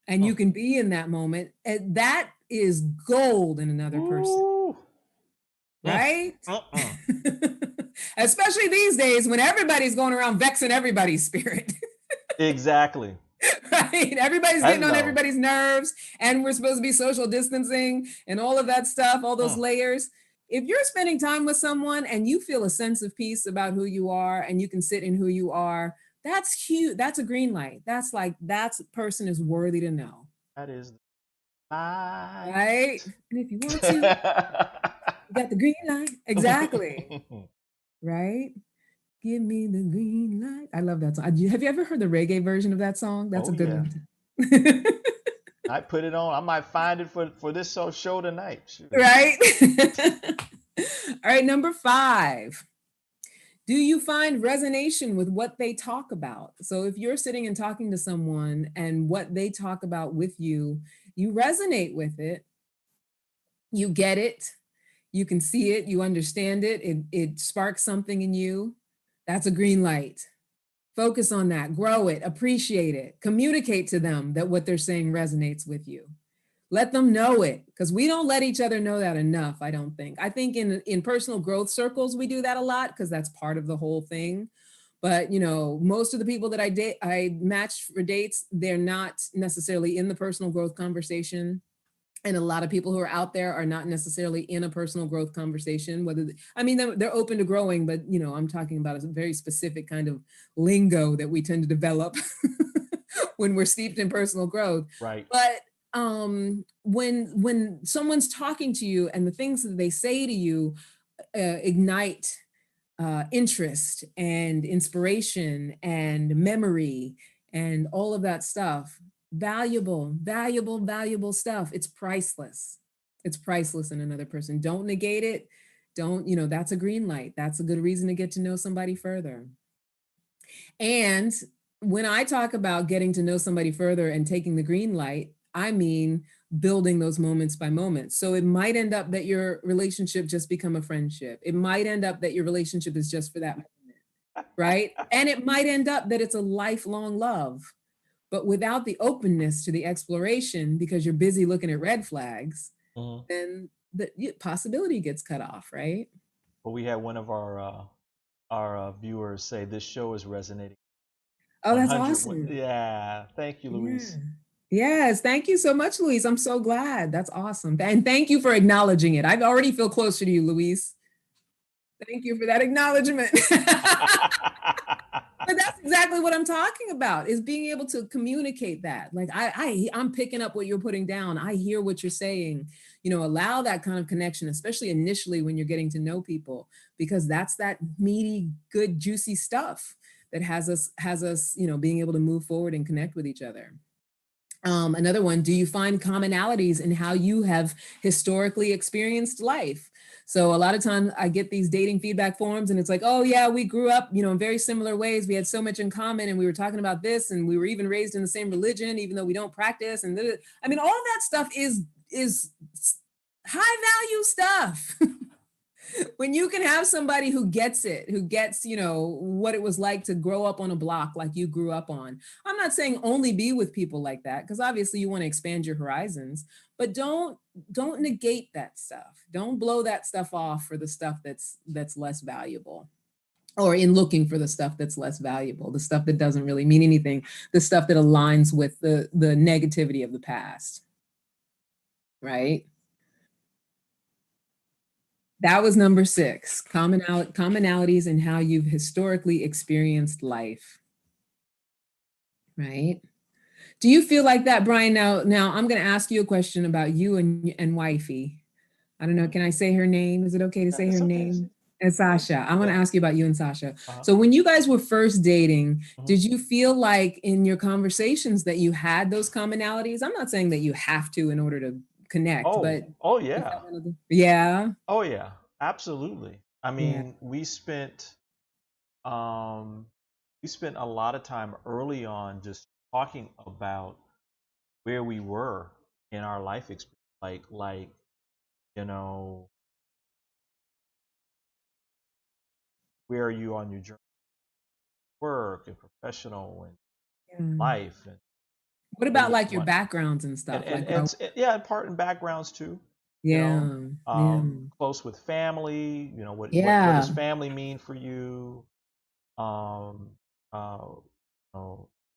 and you can be in that moment, and that is gold in another person. Right? Especially these days when everybody's going around vexing everybody's spirit. Exactly. Right? Everybody's getting on everybody's nerves, and we're supposed to be social distancing and all of that stuff, all those layers. If you're spending time with someone and you feel a sense of peace about who you are, and you can sit in who you are, that's cute. That's a green light. That's like, that person is worthy to know. That is light. Right? And if you want to, you got the green light. Exactly. Right? Give me the green light. I love that song. Have you ever heard the reggae version of that song? That's a good one. I put it on. I might find it for this show tonight. Shoot. Right? All right, number 5. Do you find resonation with what they talk about? So if you're sitting and talking to someone and what they talk about with you you resonate with it, you get it, you can see it, you understand it, it sparks something in you, that's a green light. Focus on that, grow it, appreciate it, communicate to them that what they're saying resonates with you. Let them know it, because we don't let each other know that enough, I don't think. I think in personal growth circles, we do that a lot because that's part of the whole thing. But most of the people that I match for dates, they're not necessarily in the personal growth conversation. And a lot of people who are out there are not necessarily in a personal growth conversation, they're open to growing, but I'm talking about a very specific kind of lingo that we tend to develop when we're steeped in personal growth. Right. But when someone's talking to you and the things that they say to you ignite interest and inspiration and memory and all of that stuff, valuable stuff. It's priceless. It's priceless in another person. Don't negate it. That's a green light. That's a good reason to get to know somebody further. And when I talk about getting to know somebody further and taking the green light, I mean building those moments by moments. So it might end up that your relationship just become a friendship. It might end up that your relationship is just for that moment, right? And it might end up that it's a lifelong love. But without the openness to the exploration, because you're busy looking at red flags, then the possibility gets cut off, right? Well, we had one of our viewers say this show is resonating. Oh, that's awesome. Yeah. Thank you, Louise. Yeah. Yes. Thank you so much, Louise. I'm so glad. That's awesome. And thank you for acknowledging it. I already feel closer to you, Louise. Thank you for that acknowledgement. But that's exactly what I'm talking about, is being able to communicate that. Like I'm picking up what you're putting down. I hear what you're saying. Allow that kind of connection, especially initially when you're getting to know people, because that's that meaty, good, juicy stuff that has us, being able to move forward and connect with each other. Another one, do you find commonalities in how you have historically experienced life? So a lot of times I get these dating feedback forms and it's like, oh yeah, we grew up, in very similar ways. We had so much in common and we were talking about this and we were even raised in the same religion, even though we don't practice. And all of that stuff is high value stuff. When you can have somebody who gets it, who gets, what it was like to grow up on a block like you grew up on. I'm not saying only be with people like that, because obviously you want to expand your horizons, but don't negate that stuff. Don't blow that stuff off for the stuff that's less valuable, or in looking for the stuff that's less valuable, the stuff that doesn't really mean anything, the stuff that aligns with the negativity of the past, right? That was number 6, commonalities in how you've historically experienced life, right? Do you feel like that, Brian? Now I'm going to ask you a question about you and wifey. I don't know, can I say her name? Is it okay to say her name? And Sasha. I want to ask you about you and Sasha. So when you guys were first dating, did you feel like in your conversations that you had those commonalities? I'm not saying that you have to in order to connect, but yeah. Yeah. Oh yeah, absolutely. I mean, we spent a lot of time early on just talking about where we were in our life experience, like where are you on your journey, work and professional and life, and what about like your backgrounds and stuff, and part in backgrounds too. Close with family, what does family mean for you?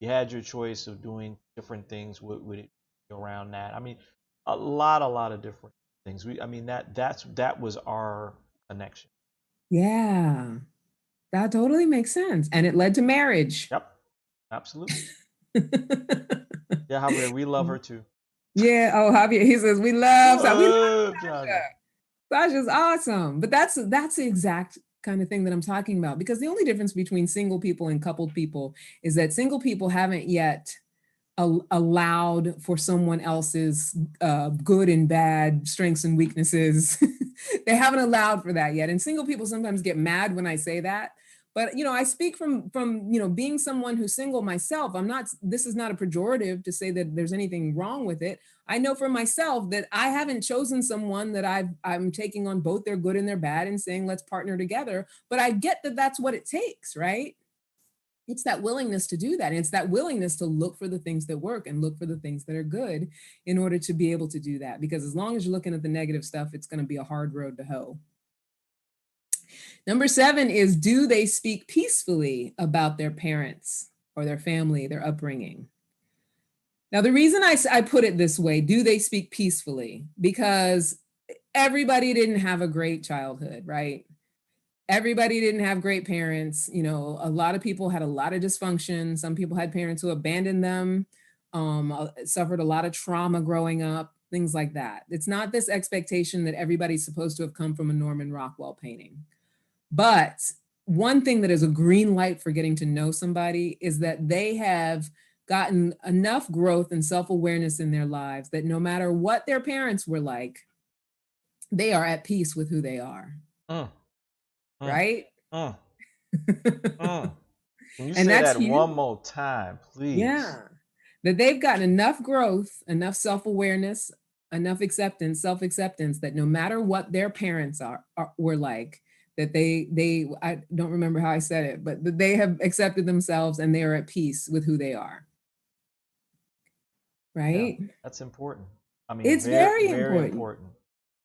You had your choice of doing different things. Would it be around that? I mean, a lot of different things. That was our connection. Yeah, that totally makes sense, and it led to marriage. Yep, absolutely. Yeah, Javier, we love her too. Yeah. Oh, Javier, he says we love Sasha. Sasha's awesome, but that's the exact kind of thing that I'm talking about, because the only difference between single people and coupled people is that single people haven't yet allowed for someone else's good and bad, strengths and weaknesses. They haven't allowed for that yet. And single people sometimes get mad when I say that, But, I speak from, being someone who's single myself. This is not a pejorative to say that there's anything wrong with it. I know for myself that I haven't chosen someone that I'm taking on both their good and their bad and saying, let's partner together. But I get that that's what it takes, right? It's that willingness to do that. And it's that willingness to look for the things that work and look for the things that are good in order to be able to do that. Because as long as you're looking at the negative stuff, it's going to be a hard road to hoe. Number 7 is, do they speak peacefully about their parents or their family, their upbringing? Now, the reason I put it this way, do they speak peacefully? Because everybody didn't have a great childhood, right? Everybody didn't have great parents. A lot of people had a lot of dysfunction. Some people had parents who abandoned them, suffered a lot of trauma growing up, things like that. It's not this expectation that everybody's supposed to have come from a Norman Rockwell painting. But one thing that is a green light for getting to know somebody is that they have gotten enough growth and self-awareness in their lives that no matter what their parents were like, they are at peace with who they are. Right? Can you say that one more time, please? Yeah. That they've gotten enough growth, enough self-awareness, enough self-acceptance that no matter what their parents were like, that I don't remember how I said it, but that they have accepted themselves and they are at peace with who they are. Right? Yeah, that's important. I mean, it's very important.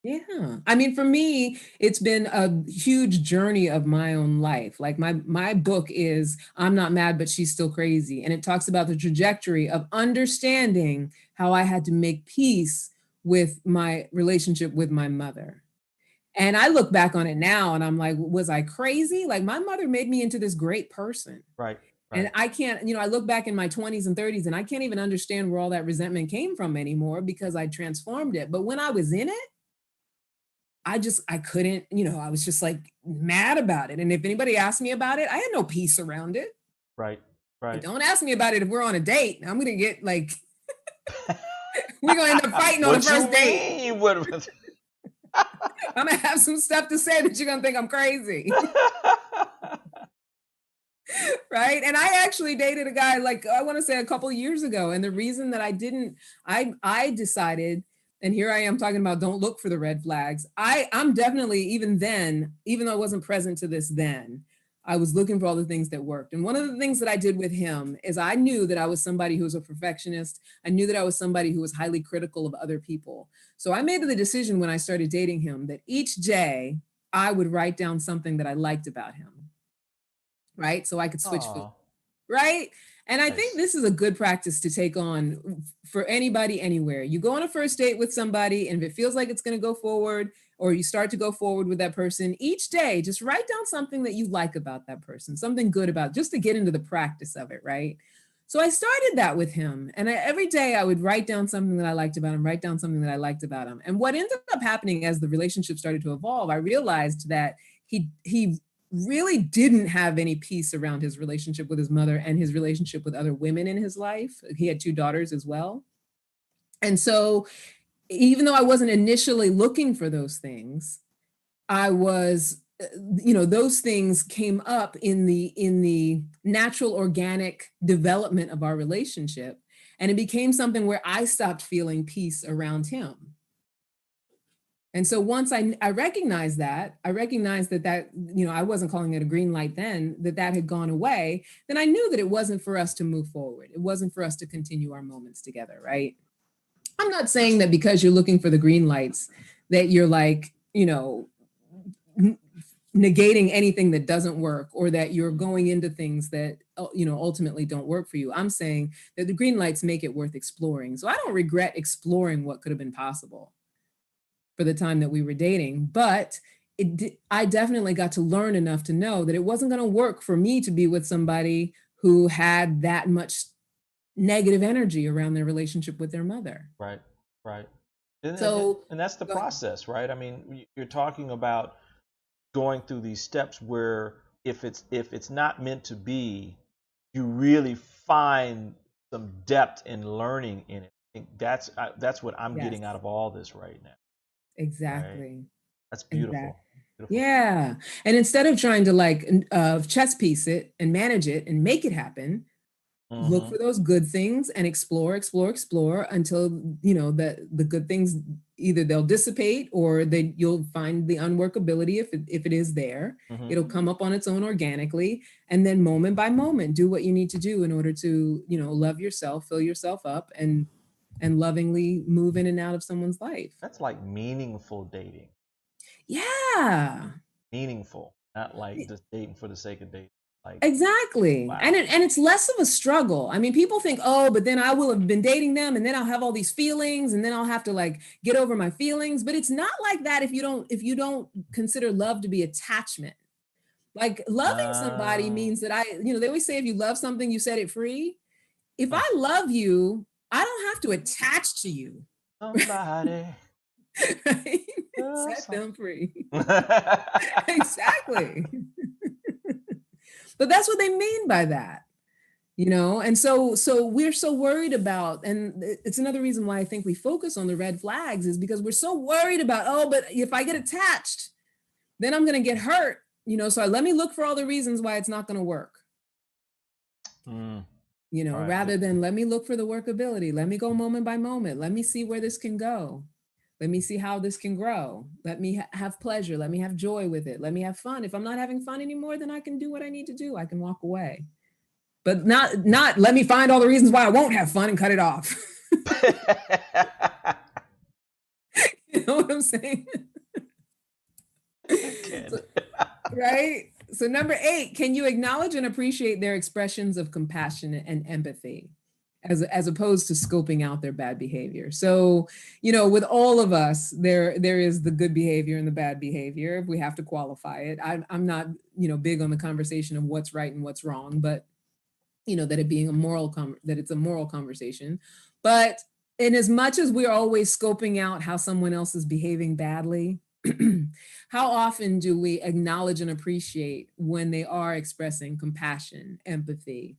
Yeah. I mean, for me, it's been a huge journey of my own life. Like my book is I'm Not Mad, But She's Still Crazy. And it talks about the trajectory of understanding how I had to make peace with my relationship with my mother. And I look back on it now and I'm like, was I crazy? Like, my mother made me into this great person. Right. And I can't, I look back in my 20s and 30s and I can't even understand where all that resentment came from anymore because I transformed it. But when I was in it, I couldn't, I was just like mad about it. And if anybody asked me about it, I had no peace around it. Right. But don't ask me about it if we're on a date. I'm going to get like, we're going to end up fighting on the first date. I'm going to have some stuff to say that you're going to think I'm crazy. Right. And I actually dated a guy, like, I want to say a couple of years ago. And the reason that I decided, and here I am talking about don't look for the red flags. I'm definitely, even then, even though I wasn't present to this then, I was looking for all the things that worked. And one of the things that I did with him is I knew that I was somebody who was a perfectionist. I knew that I was somebody who was highly critical of other people. So I made the decision when I started dating him that each day I would write down something that I liked about him. Right? So I could switch food. Right? And I think this is a good practice to take on for anybody, anywhere. You go on a first date with somebody, and if it feels like it's going to go forward, or you start to go forward with that person, each day, just write down something that you like about that person, something good about it, just to get into the practice of it, right? So I started that with him. And every day I would write down something that I liked about him, write down something that I liked about him. And what ended up happening as the relationship started to evolve, I realized that he really didn't have any peace around his relationship with his mother and his relationship with other women in his life. He had 2 daughters as well. And so even though I wasn't initially looking for those things, I was, those things came up in the natural organic development of our relationship. And it became something where I stopped feeling peace around him. And so once I recognized that, I wasn't calling it a green light then, that had gone away, then I knew that it wasn't for us to move forward. It wasn't for us to continue our moments together, right? I'm not saying that because you're looking for the green lights that you're like, negating anything that doesn't work, or that you're going into things that, ultimately don't work for you. I'm saying that the green lights make it worth exploring. So I don't regret exploring what could have been possible for the time that we were dating, but I definitely got to learn enough to know that it wasn't going to work for me to be with somebody who had that much negative energy around their relationship with their mother. Right. And that's the process, right? I mean, you're talking about going through these steps where if it's not meant to be, you really find some depth in learning in it. I think that's what I'm getting out of all this right now. Exactly. Right? That's beautiful. Exactly. Beautiful. Yeah. And instead of trying to like chess piece it and manage it and make it happen, look for those good things and explore until, you know, the good things, either they'll dissipate or you'll find the unworkability if it is there. It'll come up on its own organically. And then moment by moment, do what you need to do in order to, you know, love yourself, fill yourself up, and lovingly move in and out of someone's life. That's like meaningful dating. Yeah. Meaningful, not like just dating for the sake of dating. Like, exactly. wow. And it's less of a struggle. I mean, people think, oh, but then I will have been dating them and then I'll have all these feelings and then I'll have to like get over my feelings. But it's not like that if you don't consider love to be attachment. Like loving somebody means that they always say if you love something, you set it free. If I love you, I don't have to attach to you. Somebody. Right? Set them free. Exactly. But that's what they mean by that, you know? And so we're so worried about, and it's another reason why I think we focus on the red flags, is because we're so worried about, oh, but if I get attached, then I'm going to get hurt, you know? So let me look for all the reasons why it's not going to work. You know, right. Rather than let me look for the workability. Let me go moment by moment. Let me see where this can go. Let me see how this can grow. Let me have pleasure. Let me have joy with it. Let me have fun. If I'm not having fun anymore, then I can do what I need to do. I can walk away. But not let me find all the reasons why I won't have fun and cut it off. You know what I'm saying? Right? So number 8, can you acknowledge and appreciate their expressions of compassion and empathy? As opposed to scoping out their bad behavior. So, you know, with all of us, there is the good behavior and the bad behavior. If we have to qualify it, I'm not, you know, big on the conversation of what's right and what's wrong, but, you know, that it being that it's a moral conversation. But in as much as we're always scoping out how someone else is behaving badly, how often do we acknowledge and appreciate when they are expressing compassion, empathy,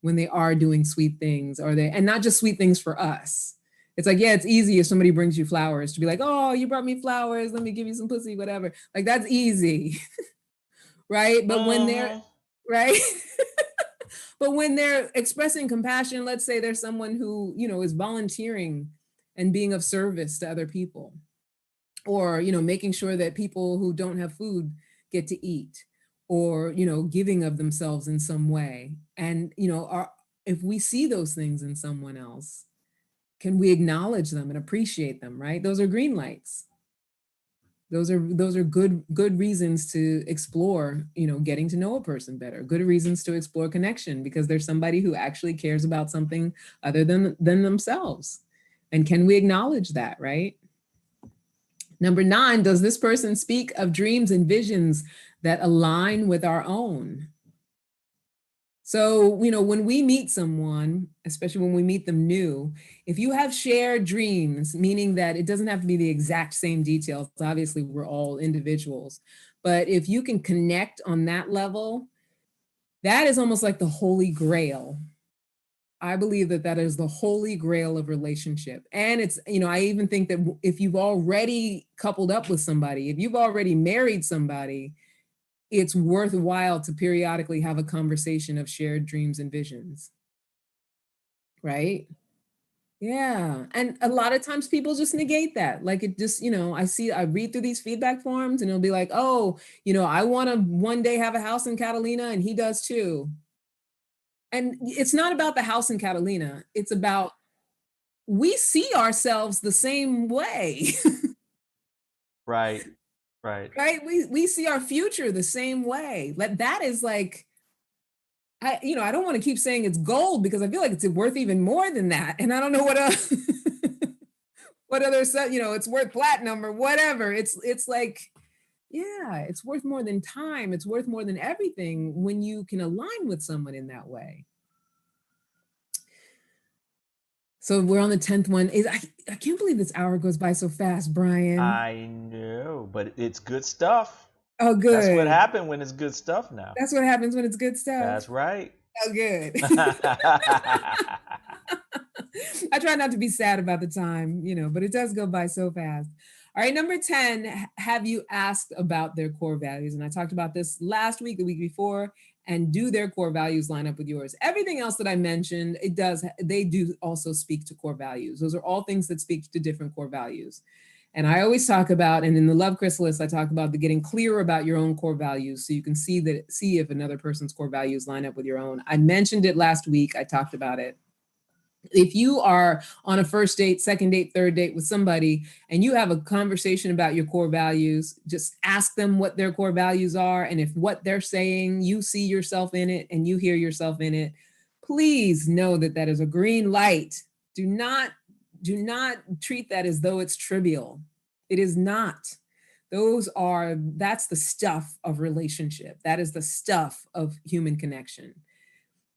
when they are doing sweet things, and not just sweet things for us. It's like, yeah, it's easy if somebody brings you flowers to be like, oh, you brought me flowers, let me give you some pussy, whatever. Like that's easy, right? But when they're, right? But when they're expressing compassion, let's say there's someone who, you know, is volunteering and being of service to other people, or, you know, making sure that people who don't have food get to eat, or, you know, giving of themselves in some way. And, you know, if we see those things in someone else, can we acknowledge them and appreciate them, right? Those are green lights. Those are good reasons to explore, you know, getting to know a person better, good reasons to explore connection, because there's somebody who actually cares about something other than themselves. And can we acknowledge that, right? Number 9, does this person speak of dreams and visions that align with our own? So, you know, when we meet someone, especially when we meet them new, if you have shared dreams, meaning that it doesn't have to be the exact same details, obviously we're all individuals, but if you can connect on that level, that is almost like the holy grail. I believe that is the holy grail of relationship. And it's, you know, I even think that if you've already coupled up with somebody, if you've already married somebody, it's worthwhile to periodically have a conversation of shared dreams and visions. Right? Yeah. And a lot of times people just negate that. Like it just, you know, I read through these feedback forms and it'll be like, oh, you know, I want to one day have a house in Catalina and he does too. And it's not about the house in Catalina. It's about, we see ourselves the same way. Right. Right. We see our future the same way. That is like, I don't want to keep saying it's gold because I feel like it's worth even more than that. And I don't know what what other, you know, it's worth platinum or whatever. It's like, yeah, it's worth more than time. It's worth more than everything when you can align with someone in that way. So we're on the 10th one. I can't believe this hour goes by so fast, Brian. I know, but it's good stuff. Oh, good. That's what happened when it's good stuff now. That's what happens when it's good stuff. That's right. Oh, good. I try not to be sad about the time, you know, but it does go by so fast. All right, number 10, have you asked about their core values? And I talked about this last week, the week before, and do their core values line up with yours? Everything else that I mentioned, they do also speak to core values. Those are all things that speak to different core values. And I always talk about, and in the Love Chrysalis, I talk about the getting clearer about your own core values so you can see if another person's core values line up with your own. I mentioned it last week. I talked about it. If you are on a first date, second date, third date with somebody, and you have a conversation about your core values, just ask them what their core values are. And if what they're saying, you see yourself in it and you hear yourself in it, please know that that is a green light. Do not treat that as though it's trivial. It is not. That's the stuff of relationship. That is the stuff of human connection.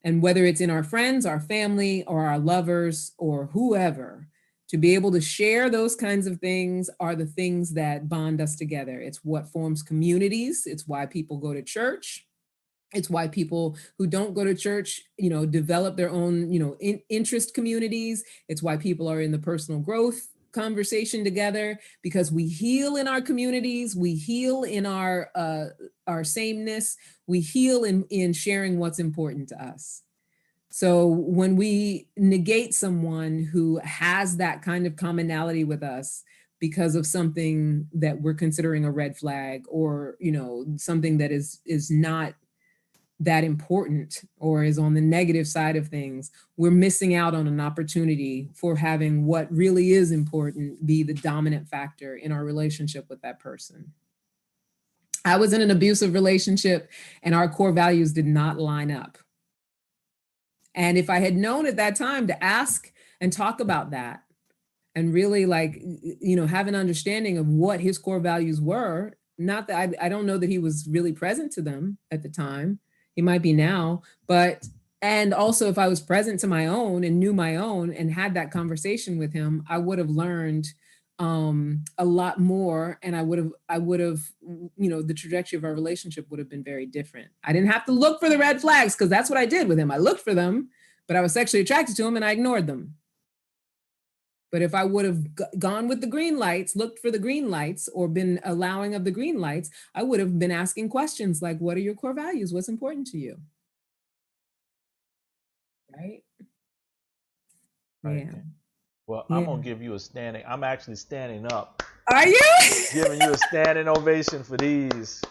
And whether it's in our friends, our family, or our lovers, or whoever, to be able to share those kinds of things are the things that bond us together. It's what forms communities. It's why people go to church. It's why people who don't go to church, develop their own, interest communities. It's why people are in the personal growth conversation together, because we heal in our communities. We heal in our sameness. We heal in sharing what's important to us. So when we negate someone who has that kind of commonality with us because of something that we're considering a red flag, or, something that is not that important or is on the negative side of things, we're missing out on an opportunity for having what really is important be the dominant factor in our relationship with that person. I was in an abusive relationship and our core values did not line up. And if I had known at that time to ask and talk about that and really have an understanding of what his core values were, not that I don't know that he was really present to them at the time. He might be now, and also if I was present to my own and knew my own and had that conversation with him, I would have learned a lot more, and I would have, the trajectory of our relationship would have been very different. I didn't have to look for the red flags, because that's what I did with him. I looked for them, but I was sexually attracted to him and I ignored them. But if I would have gone with the green lights, looked for the green lights, or been allowing of the green lights, I would have been asking questions like, what are your core values? What's important to you? Right? Right. Yeah. Well, I'm going to give you I'm actually standing up. Are you? Giving you a standing ovation for these.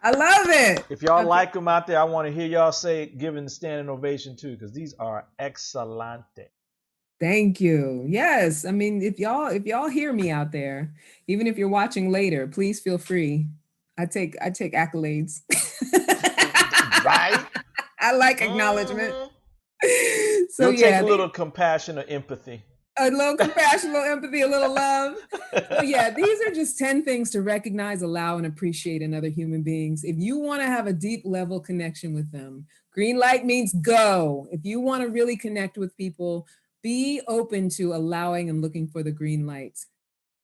I love it. If y'all like them out there, I want to hear y'all giving the standing ovation too, because these are excelente. Thank you. Yes. I mean, if y'all hear me out there, even if you're watching later, please feel free. I take accolades. Right? I like acknowledgement. So take a little compassion or empathy. A little compassion, a little empathy, a little love. So yeah, these are just 10 things to recognize, allow, and appreciate in other human beings. If you want to have a deep level connection with them, green light means go. If you want to really connect with people, be open to allowing and looking for the green lights.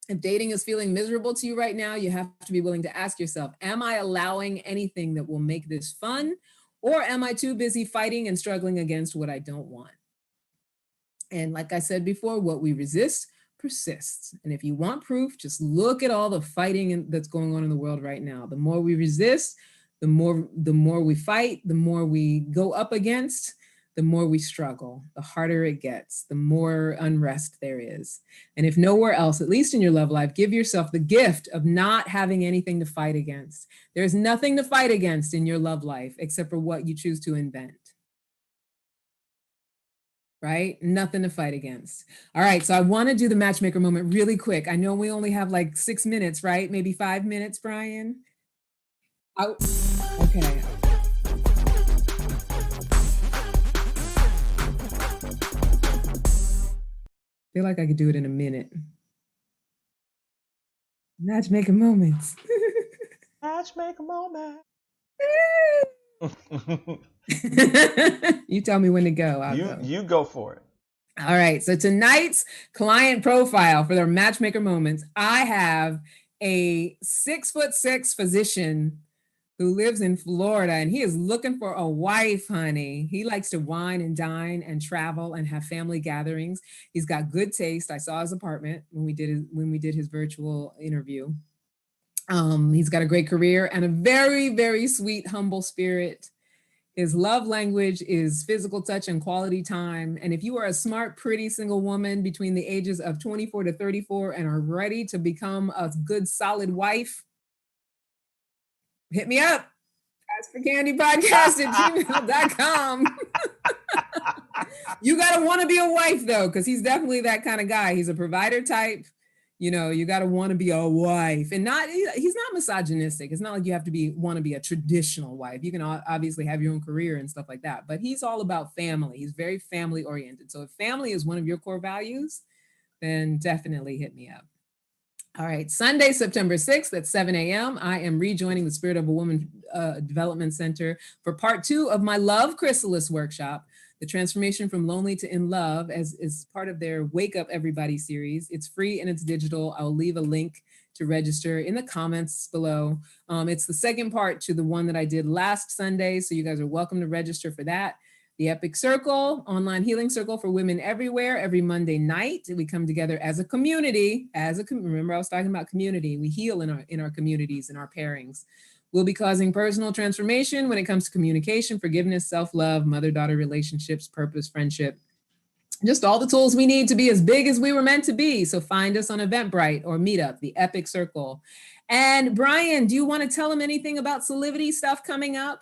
If dating is feeling miserable to you right now, you have to be willing to ask yourself, am I allowing anything that will make this fun? Or am I too busy fighting and struggling against what I don't want? And like I said before, what we resist persists. And if you want proof, just look at all the fighting that's going on in the world right now. The more we resist, the more we fight, the more we go up against, the more we struggle, the harder it gets, the more unrest there is. And if nowhere else, at least in your love life, give yourself the gift of not having anything to fight against. There's nothing to fight against in your love life except for what you choose to invent. Right? Nothing to fight against. All right. So I want to do the matchmaker moment really quick. I know we only have like 6 minutes, right? Maybe 5 minutes, Brian. Okay. I feel like I could do it in a minute. Matchmaker moments. Matchmaker moment. You tell me when to go. You go for it. All right. So tonight's client profile for their matchmaker moments, I have a 6'6" physician who lives in Florida, and he is looking for a wife, honey. He likes to wine and dine and travel and have family gatherings. He's got good taste. I saw his apartment when we did his virtual interview. He's got a great career and a very, very sweet, humble spirit. His love language is physical touch and quality time. And if you are a smart, pretty single woman between the ages of 24 to 34 and are ready to become a good, solid wife, hit me up. AskForCandyPodcast@gmail.com. You got to want to be a wife, though, because he's definitely that kind of guy. He's a provider type. You know, you got to want to be a wife, and he's not misogynistic. It's not like you have to want to be a traditional wife. You can obviously have your own career and stuff like that, but he's all about family. He's very family oriented. So if family is one of your core values, then definitely hit me up. All right, Sunday, September 6th at 7 a.m., I am rejoining the Spirit of a Woman Development Center for part 2 of my Love Chrysalis workshop, the transformation from lonely to in love, as part of their Wake Up Everybody series. It's free and it's digital. I'll leave a link to register in the comments below. It's the second part to the one that I did last Sunday, so you guys are welcome to register for that. The Epic Circle, online healing circle for women everywhere, every Monday night. We come together as a community, remember I was talking about community. We heal in our communities, in our pairings. We'll be causing personal transformation when it comes to communication, forgiveness, self-love, mother-daughter relationships, purpose, friendship, just all the tools we need to be as big as we were meant to be. So find us on Eventbrite or Meetup, the Epic Circle. And Brian, do you want to tell them anything about Solivity stuff coming up?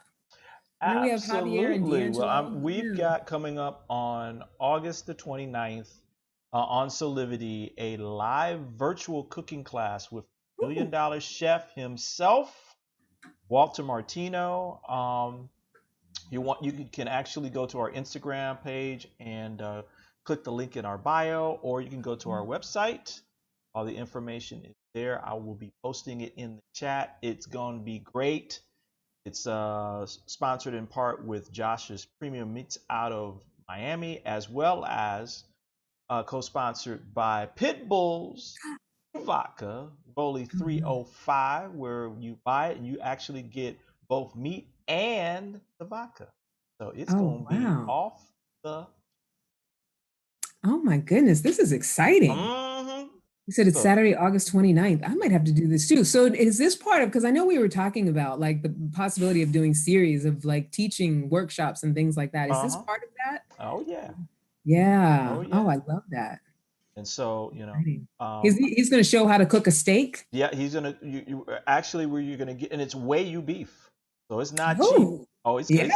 Absolutely. Well, we've got coming up on August the 29th on Solivity, a live virtual cooking class with $1 million chef himself, Walter Martino. You can actually go to our Instagram page and click the link in our bio, or you can go to our website. All the information is there. I will be posting it in the chat. It's going to be great. It's sponsored in part with Josh's Premium Meats out of Miami, as well as co-sponsored by Pitbull's Vodka, Rolly 305, where you buy it and you actually get both meat and the vodka. So it's going to be off the... Oh my goodness, this is exciting. You said it's Saturday, August 29th. I might have to do this too. So is this part of, because I know we were talking about like the possibility of doing series of like teaching workshops and things like that. Is this part of that? Oh, yeah. Yeah. Oh, I love that. And so, he's going to show how to cook a steak. Yeah, he's going to, actually where you're going to get, and it's Wagyu beef. So it's not cheap. Oh, it's the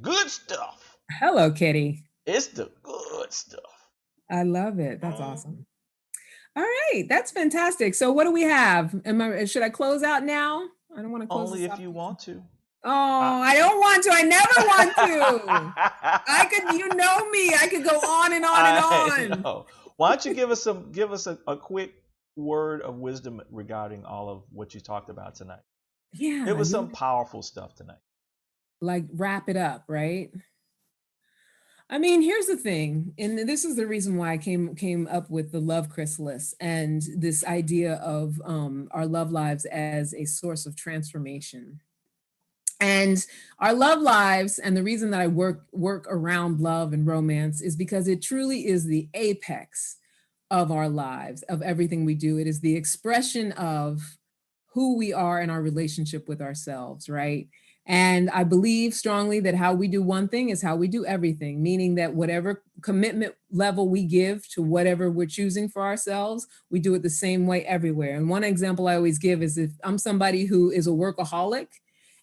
good stuff. Hello, Kitty. It's the good stuff. I love it. That's awesome. All right, that's fantastic. So what do we have? Should I close out now? I don't want to close. Only if you want to. Oh, I don't want to. I never want to. I could, you know me. I could go on and on and on. Know. Why don't you give us a quick word of wisdom regarding all of what you talked about tonight? Yeah, it was some powerful stuff tonight. Like wrap it up, right? I mean, here's the thing, and this is the reason why I came up with the Love Chrysalis and this idea of our love lives as a source of transformation. And our love lives, and the reason that I work around love and romance is because it truly is the apex of our lives, of everything we do. It is the expression of who we are in our relationship with ourselves, right? And I believe strongly that how we do one thing is how we do everything, meaning that whatever commitment level we give to whatever we're choosing for ourselves, we do it the same way everywhere. And one example I always give is if I'm somebody who is a workaholic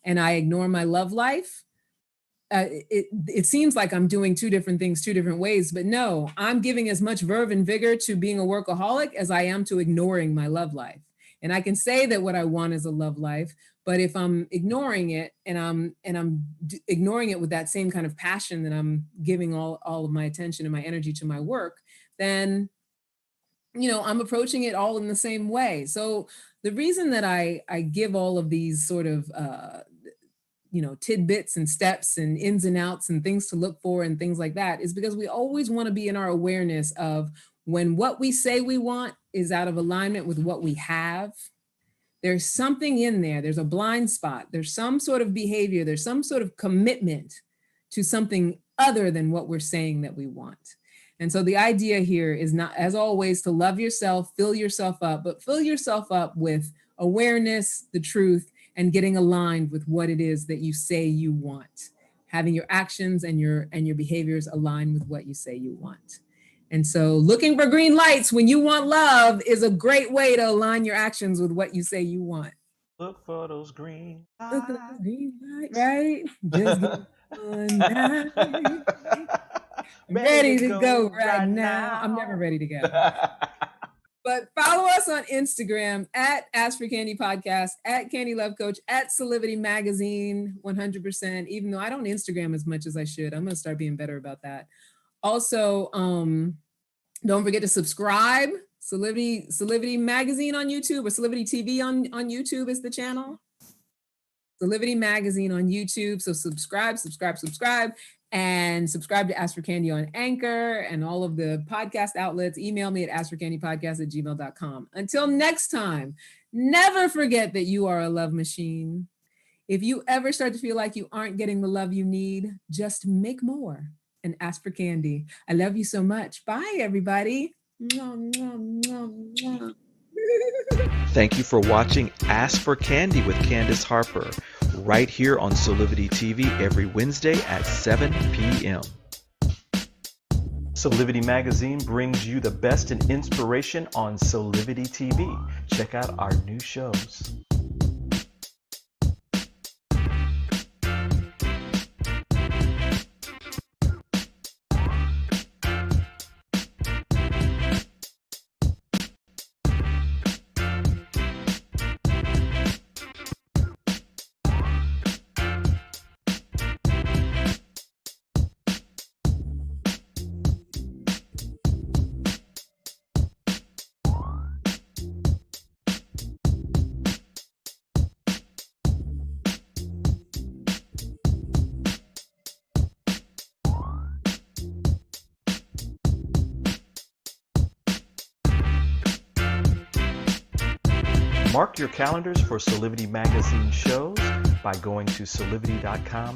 and I ignore my love life, it seems like I'm doing two different things, two different ways, but no, I'm giving as much verve and vigor to being a workaholic as I am to ignoring my love life. And I can say that what I want is a love life, but if I'm ignoring it and I'm ignoring it with that same kind of passion that I'm giving all of my attention and my energy to my work, then, I'm approaching it all in the same way. So the reason that I give all of these sort of, tidbits and steps and ins and outs and things to look for and things like that is because we always want to be in our awareness of when what we say we want is out of alignment with what we have, there's something in there. There's a blind spot. There's some sort of behavior. There's some sort of commitment to something other than what we're saying that we want. And so the idea here is not, as always, to love yourself, fill yourself up, but fill yourself up with awareness, the truth, and getting aligned with what it is that you say you want. Having your actions and your behaviors align with what you say you want. And so looking for green lights when you want love is a great way to align your actions with what you say you want. Look for those green lights. Look for those green lights, right? Just get one night. I'm ready to go right now. I'm never ready to go. But follow us on Instagram at Ask for Candy Podcast, at Candy Love Coach, at Solivity Magazine, 100%. Even though I don't Instagram as much as I should, I'm going to start being better about that. Also, don't forget to subscribe. Solivity Magazine on YouTube, or Solivity TV on YouTube is the channel. Solivity Magazine on YouTube. So subscribe, and subscribe to Ask for Candy on Anchor and all of the podcast outlets. Email me at askforcandypodcast@gmail.com. Until next time, never forget that you are a love machine. If you ever start to feel like you aren't getting the love you need, just make more and ask for candy. I love you so much. Bye, everybody. Thank you for watching Ask for Candy with Candice Harper, right here on Solivity TV every Wednesday at 7 p.m. Solivity Magazine brings you the best in inspiration on Solivity TV. Check out our new shows. Mark your calendars for Solivity Magazine shows by going to solivity.com/.